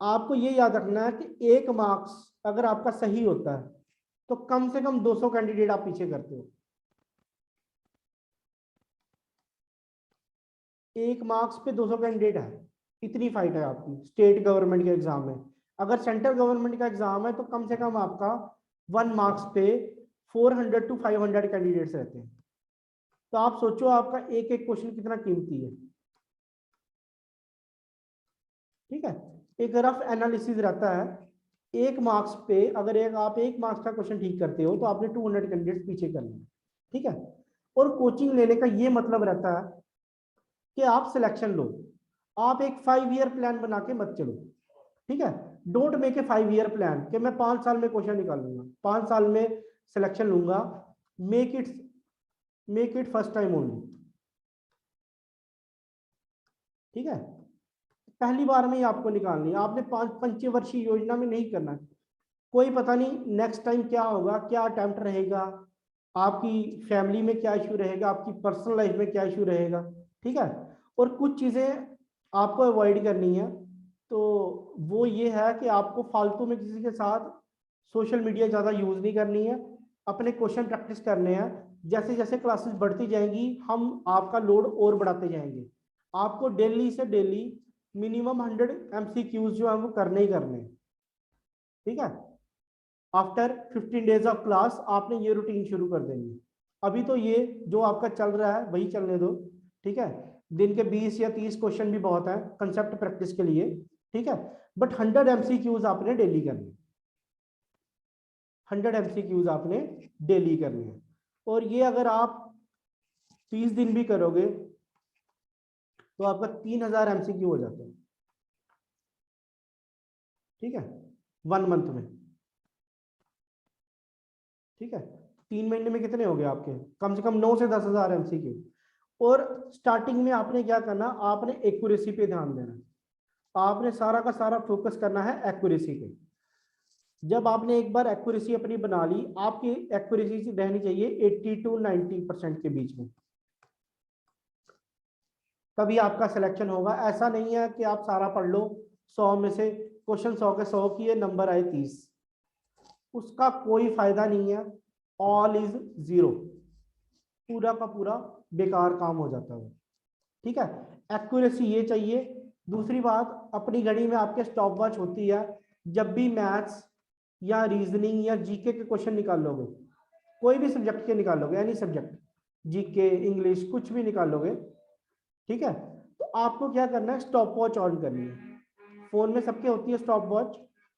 आपको ये याद रखना है कि 1 मार्क्स अगर आपका सही होता है तो कम से कम 200 कैंडिडेट आप पीछे करते हो। 1 मार्क्स पे 200 कैंडिडेट है, इतनी फाइट है आपकी स्टेट गवर्नमेंट के एग्जाम में। अगर सेंट्रल गवर्नमेंट का एग्जाम है तो कम से कम आपका 1 मार्क्स पे 400 टू 500 कैंडिडेट्स रहते हैं। तो आप सोचो आपका एक एक क्वेश्चन कितना कीमती है। ठीक है, एक रफ एनालिसिस रहता है, 1 मार्क्स पे अगर आप 1 मार्क्स का क्वेश्चन ठीक करते हो तो आपने 200 कैंडिडेट्स पीछे कर लिए। ठीक है, और कोचिंग लेने का ये मतलब रहता है कि आप सिलेक्शन लो, आप एक 5 ईयर प्लान बना के मत चलो। ठीक है, don't make a 5 year plan कि मैं 5 साल में क्वेश्चन निकालूंगा, 5 साल में सिलेक्शन लूंगा। Make it first time only. ठीक है, पहली बार में ही आपको निकालनी है, आपने 5 पंचवर्षीय योजना में नहीं करना। कोई पता नहीं नेक्स्ट टाइम क्या होगा, क्या अटेम्प्ट रहेगा, आपकी फैमिली में क्या इशू रहेगा, आपकी पर्सनल लाइफ में क्या इशू रहेगा। ठीक है, और कुछ चीजें आपको अवॉइड करनी है, तो वो ये है कि आपको फालतू में किसी के साथ सोशल मीडिया ज़्यादा यूज़ नहीं करनी है, अपने क्वेश्चन प्रैक्टिस करने हैं। जैसे जैसे क्लासेस बढ़ती जाएंगी हम आपका लोड और बढ़ाते जाएंगे। आपको डेली से डेली मिनिमम 100 MCQs जो है वो करने ही करने हैं। ठीक है, आफ्टर 15 डेज ऑफ क्लास आपने ये रूटीन शुरू कर देंगे। अभी तो ये जो आपका चल रहा है वही चलने दो। ठीक है, दिन के 20 या 30 क्वेश्चन भी बहुत है कंसेप्ट प्रैक्टिस के लिए। ठीक है, बट 100 MCQs आपने डेली करने, 100 MCQs आपने डेली करने हैं। और ये अगर आप 30 दिन भी करोगे तो आपका 3000 MCQ हो जाता है। ठीक है, 1 मंथ में। ठीक है, 3 महीने में कितने हो गए आपके, कम से कम 9 से 10,000 MCQ। और स्टार्टिंग में आपने क्या करना, आपने एक्यूरेसी पे ध्यान देना, आपने सारा का सारा फोकस करना है एक्यूरेसी पे। जब आपने एक बार एक्यूरेसी अपनी बना ली, आपकी एक्यूरेसी रहनी चाहिए 80 टू 90% के बीच में, तभी आपका सिलेक्शन होगा। ऐसा नहीं है कि आप सारा पढ़ लो, 100 में से क्वेश्चन 100 के 100 किए नंबर आए 30, उसका कोई फायदा नहीं है। ऑल इज जीरो, पूरा का पूरा बेकार काम हो जाता है। ठीक है, एक्यूरेसी ये चाहिए। दूसरी बात, अपनी घड़ी में आपके स्टॉप वॉच होती है, जब भी मैथ्स या रीजनिंग या जीके के क्वेश्चन निकालोगे, कोई भी सब्जेक्ट के निकालोगे, एनी सब्जेक्ट, जीके इंग्लिश कुछ भी निकालोगे, ठीक है, तो आपको क्या करना है, स्टॉप वॉच ऑन करनी है। फोन में सबके होती है स्टॉप वॉच।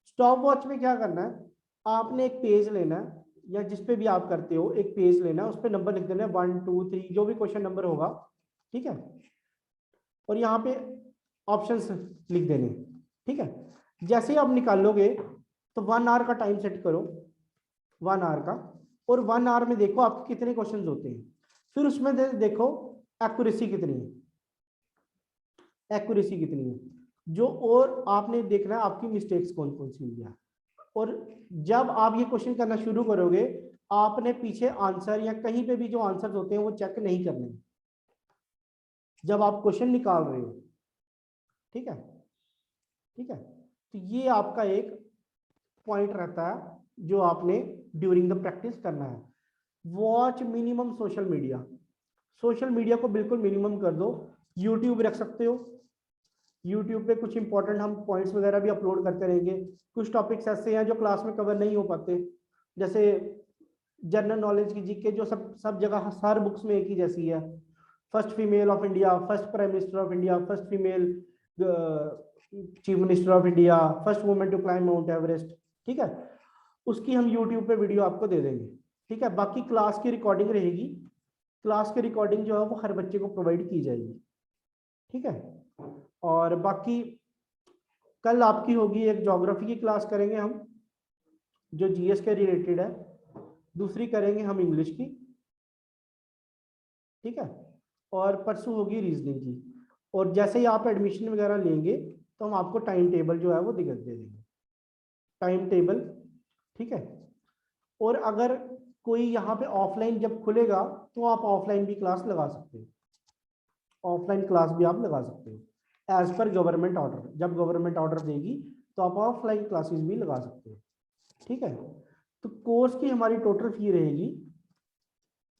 स्टॉप वॉच में क्या करना है, आपने एक पेज लेना है या जिस पे भी आप करते हो एक पेज लेना है, उस पर नंबर लिख देना है 1 2 3 जो भी क्वेश्चन नंबर होगा। ठीक है, और यहाँ पे ऑप्शंस लिख देने। ठीक है, जैसे ही आप निकालोगे तो 1 आवर का टाइम सेट करो, 1 आवर का, और 1 आवर में देखो आपके कितने क्वेश्चन होते हैं, फिर उसमें देखो एक्यूरेसी कितनी है, एक्यूरेसी कितनी है जो, और आपने देखना है आपकी मिस्टेक्स कौन कौन सी हुई है। और जब आप ये क्वेश्चन करना शुरू करोगे, आपने पीछे आंसर या कहीं पे भी जो आंसर होते हैं वो चेक नहीं करने जब आप क्वेश्चन निकाल रहे हो। ठीक है, ठीक है, तो ये आपका एक पॉइंट रहता है जो आपने ड्यूरिंग द प्रैक्टिस करना है। Watch minimum social media, social media को बिल्कुल मिनिमम कर दो। यूट्यूब रख सकते हो, यूट्यूब पे कुछ इंपॉर्टेंट हम पॉइंट्स वगैरह भी अपलोड करते रहेंगे। कुछ टॉपिक्स ऐसे हैं जो क्लास में कवर नहीं हो पाते, जैसे जनरल नॉलेज की जीके जो सब जगह हर बुक्स में एक ही जैसी है। First female of India, first prime minister of India, first female chief minister of India, first women to climb Mount Everest. ठीक है, उसकी हम यूट्यूब पे वीडियो आपको दे देंगे। ठीक है, बाकी क्लास की रिकॉर्डिंग रहेगी, क्लास की रिकॉर्डिंग जो है वो हर बच्चे को प्रोवाइड की जाएगी। ठीक है, और बाकी कल आपकी होगी एक ज्योग्राफी की क्लास करेंगे हम जो जीएस के रिलेटेड है, दूसरी करेंगे हम इंग्लिश की। ठीक है, और परसों होगी रीजनिंग की। और जैसे ही आप एडमिशन वगैरह लेंगे तो हम आपको टाइम टेबल जो है वो दे देंगे। टाइम टेबल ठीक है। और अगर कोई यहाँ पे ऑफलाइन जब खुलेगा तो आप ऑफलाइन भी क्लास लगा सकते हो, ऑफलाइन क्लास भी आप लगा सकते हो एज पर गवर्नमेंट ऑर्डर। जब गवर्नमेंट ऑर्डर देगी तो आप ऑफलाइन क्लासेस भी लगा सकते हो। ठीक है। तो कोर्स की हमारी टोटल फी रहेगी,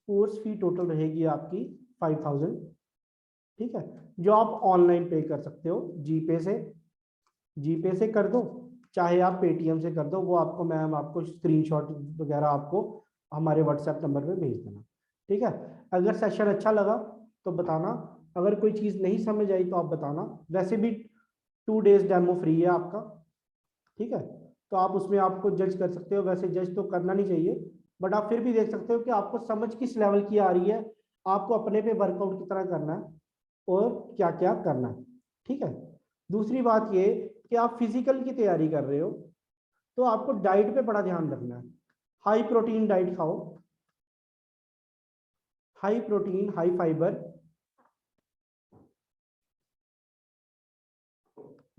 कोर्स फी टोटल रहेगी आपकी 5000। ठीक है, जो आप ऑनलाइन पे कर सकते हो, जीपे से कर दो, चाहे आप पेटीएम से कर दो, वो आपको मैम आपको स्क्रीनशॉट वगैरह आपको हमारे व्हाट्सएप नंबर पे भेज देना। ठीक है। अगर सेशन अच्छा लगा तो बताना, अगर कोई चीज़ नहीं समझ आई तो आप बताना। वैसे भी 2 डेज डेमो फ्री है आपका। ठीक है, तो आप उसमें आपको जज कर सकते हो। वैसे जज तो करना नहीं चाहिए, बट आप फिर भी देख सकते हो कि आपको समझ किस लेवल की आ रही है, आपको अपने पे वर्कआउट की तरह करना है और क्या क्या करना है। ठीक है। दूसरी बात ये कि आप फिजिकल की तैयारी कर रहे हो तो आपको डाइट पे बड़ा ध्यान रखना है। हाई प्रोटीन डाइट खाओ, high protein high fibre,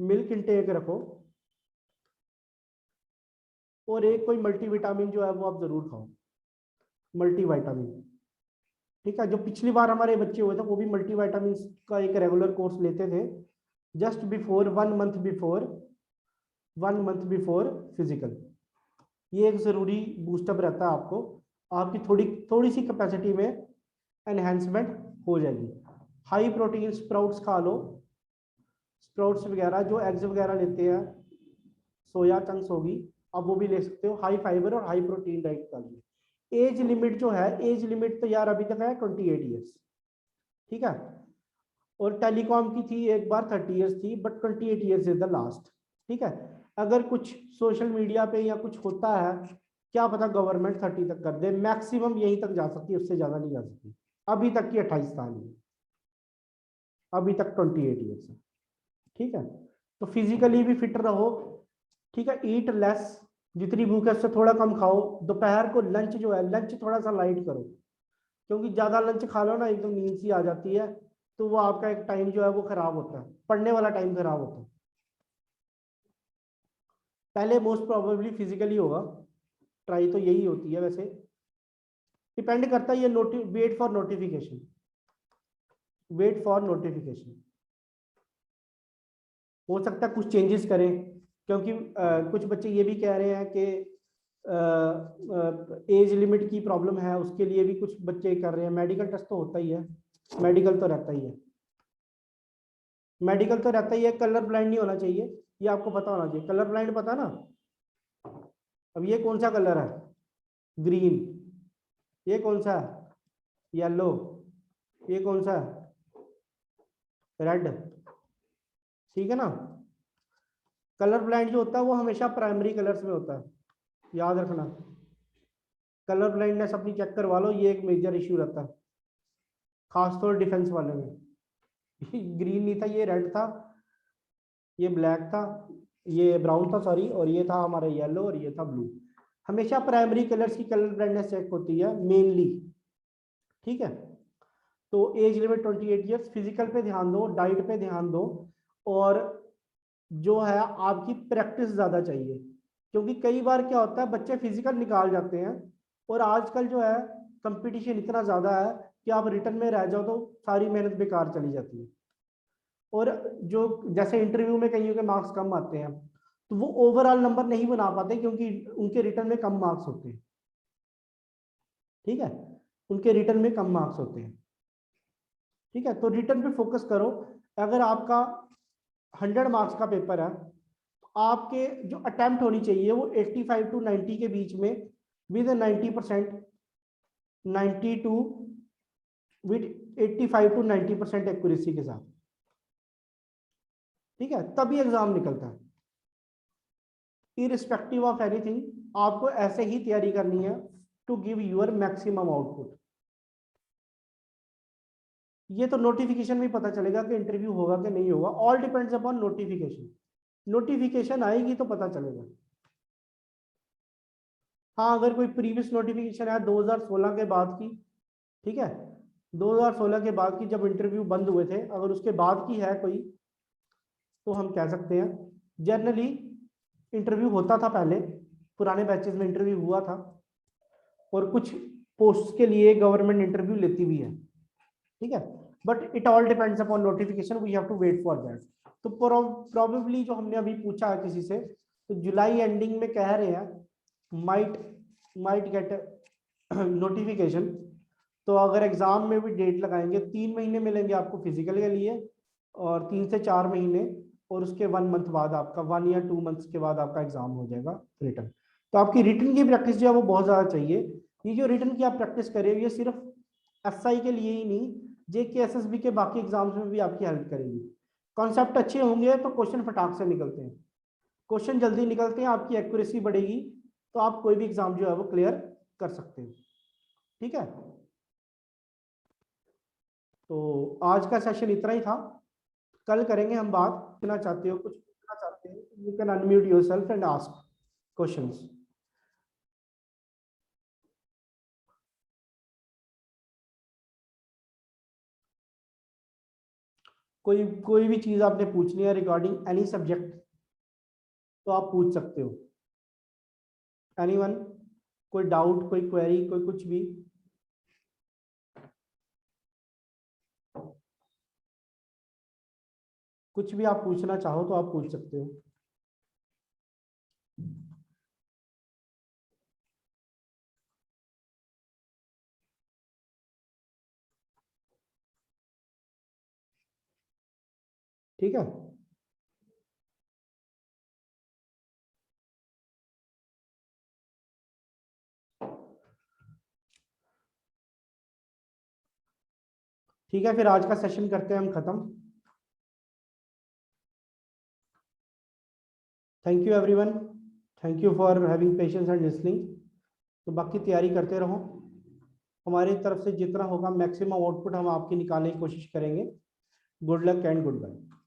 milk intake रखो, और एक कोई मल्टीविटामिन जो है वो आप जरूर खाओ, मल्टीविटामिन। ठीक है, जो पिछली बार हमारे बच्चे हुए थे वो भी मल्टीविटामिन का एक रेगुलर कोर्स लेते थे, just before 1 month before physical. ये एक जरूरी बूस्टअप रहता है आपको, आपकी थोड़ी थोड़ी सी कैपेसिटी में एनहेंसमेंट हो जाएगी। हाई प्रोटीन स्प्राउट्स खा लो, स्प्राउट्स वगैरह जो एग्स वगैरह लेते हैं, सोया चंक्स होगी, आप वो भी ले सकते हो। हाई फाइबर और हाई प्रोटीन डाइट का लिए एज लिमिट जो है, एज लिमिट तो यार अभी तक है 28 ईयर्स। ठीक है, और टेलीकॉम की थी एक बार 30 ईयर्स थी, but 28 years is the last. ठीक है, अगर कुछ सोशल मीडिया पे या कुछ होता है, क्या पता गवर्नमेंट 30 तक कर दे, मैक्सिमम यहीं तक जा सकती है, उससे ज्यादा नहीं जा सकती। अभी तक की 28 साल है, अभी तक 28 ईयर्स है। ठीक है, तो फिजिकली भी फिट रहो। ठीक है, ईट लेस, जितनी भूख है उससे थोड़ा कम खाओ। दोपहर को लंच जो है, लंच थोड़ा सा लाइट करो, क्योंकि ज्यादा लंच खा लो ना एकदम नींद सी आ जाती है, तो वो आपका एक टाइम जो है वो खराब होता है, पढ़ने वाला टाइम खराब होता है। पहले मोस्ट प्रोबेबली फिजिकली होगा, ट्राई तो यही होती है वैसे, डिपेंड करता है ये wait for notification, wait for notification. हो सकता है कुछ चेंजेस करें, क्योंकि कुछ बच्चे ये भी कह रहे हैं कि एज लिमिट की प्रॉब्लम है, उसके लिए भी कुछ बच्चे कर रहे हैं। मेडिकल टेस्ट तो होता ही है, मेडिकल तो रहता ही है, मेडिकल तो रहता ही है। कलर ब्लाइंड नहीं होना चाहिए, ये आपको पता होना चाहिए। कलर ब्लाइंड पता ना, अब ये कौन सा कलर है, ग्रीन, ये कौन सा है, येलो, ये कौन सा है, रेड। ठीक है ना, कलर ब्लाइंड जो होता है वो हमेशा प्राइमरी कलर्स में होता है, याद रखना। कलर ब्लाइंडनेस अपनी चेक करवा लो, ये एक मेजर इश्यू रहता है, खासतौर डिफेंस वाले में। ग्रीन नहीं था, ये रेड था, ये ब्लैक था, ये ब्राउन था सॉरी, और ये था हमारा येलो, और ये था ब्लू। हमेशा प्राइमरी कलर्स की कलर ब्लाइंडनेस चेक होती है मेनली। ठीक है, तो एज लिमिट 28 ईयर्स, फिजिकल पे ध्यान दो, डाइट पे ध्यान दो, और जो है आपकी प्रैक्टिस ज्यादा चाहिए। क्योंकि कई बार क्या होता है, बच्चे फिजिकल निकाल जाते हैं, और आजकल जो है कंपटीशन इतना ज्यादा है कि आप रिटर्न में रह जाओ तो सारी मेहनत बेकार चली जाती है। और जो जैसे इंटरव्यू में कईयों के मार्क्स कम आते हैं, तो वो ओवरऑल नंबर नहीं बना पाते, क्योंकि उनके रिटर्न में कम मार्क्स होते हैं। ठीक है, उनके रिटर्न में कम मार्क्स होते हैं। ठीक है, तो रिटर्न पे फोकस करो। अगर आपका 100 मार्क्स का पेपर है, तो आपके जो अटेम्प्ट होनी चाहिए वो 85 टू 90 के बीच में, with 90%, 90 to with 85 to 90% accuracy के साथ। ठीक है, तभी एग्जाम निकलता है। इरिस्पेक्टिव ऑफ एनीथिंग, आपको ऐसे ही तैयारी करनी है to give your maximum output. ये तो नोटिफिकेशन में पता चलेगा कि इंटरव्यू होगा कि नहीं होगा, all depends upon notification. Notification आएगी तो पता चलेगा। हाँ, अगर कोई प्रीवियस नोटिफिकेशन है 2016 के बाद की, ठीक है, 2016 के बाद की जब इंटरव्यू बंद हुए थे, अगर उसके बाद की है कोई, तो हम कह सकते हैं जनरली इंटरव्यू होता था पहले, पुराने बैचेस में इंटरव्यू हुआ था, और कुछ पोस्ट के लिए गवर्नमेंट इंटरव्यू लेती भी है, ठीक है, but it all depends upon notification, we have to wait for that. तो प्रोबेबली जो हमने अभी पूछा है किसी से, तो जुलाई एंडिंग में कह रहे हैं माइट गेट नोटिफिकेशन। तो अगर एग्जाम में भी डेट लगाएंगे, 3 महीने मिलेंगे आपको फिजिकल के लिए, और 3 से 4 महीने, और उसके 1 मंथ बाद आपका 1 या 2 मंथ्स के बाद आपका एग्जाम हो जाएगा रिटन। तो आपकी रिटन की प्रैक्टिस जो है वो बहुत ज्यादा चाहिए। ये जो रिटन की आप प्रैक्टिस करें, ये सिर्फ एसआई के लिए ही नहीं, जेके एसएसबी के बाकी एग्जाम्स में भी आपकी हेल्प करेगी। कॉन्सेप्ट अच्छे होंगे तो क्वेश्चन फटाक से निकलते हैं, क्वेश्चन जल्दी निकलते हैं, आपकी एक्यूरेसी बढ़ेगी, तो आप कोई भी एग्जाम जो है वो क्लियर कर सकते हो, ठीक है। तो आज का सेशन इतना ही था, कल करेंगे हम बात। पूछना चाहते हो, कुछ पूछना चाहते हो, you can unmute yourself and ask questions. कोई भी चीज आपने पूछनी है रिगार्डिंग एनी सब्जेक्ट, तो आप पूछ सकते हो। एनीवन, कोई डाउट, कोई क्वेरी, कोई कुछ भी? कुछ भी आप पूछना चाहो तो आप पूछ सकते हो। ठीक है, ठीक है, फिर आज का सेशन करते हैं हम खत्म। Thank you everyone, thank you for having patience and listening. तो बाकी तैयारी करते रहो, हमारी तरफ से जितना होगा मैक्सिमम आउटपुट हम आपकी निकालने की कोशिश करेंगे। Good luck and good bye.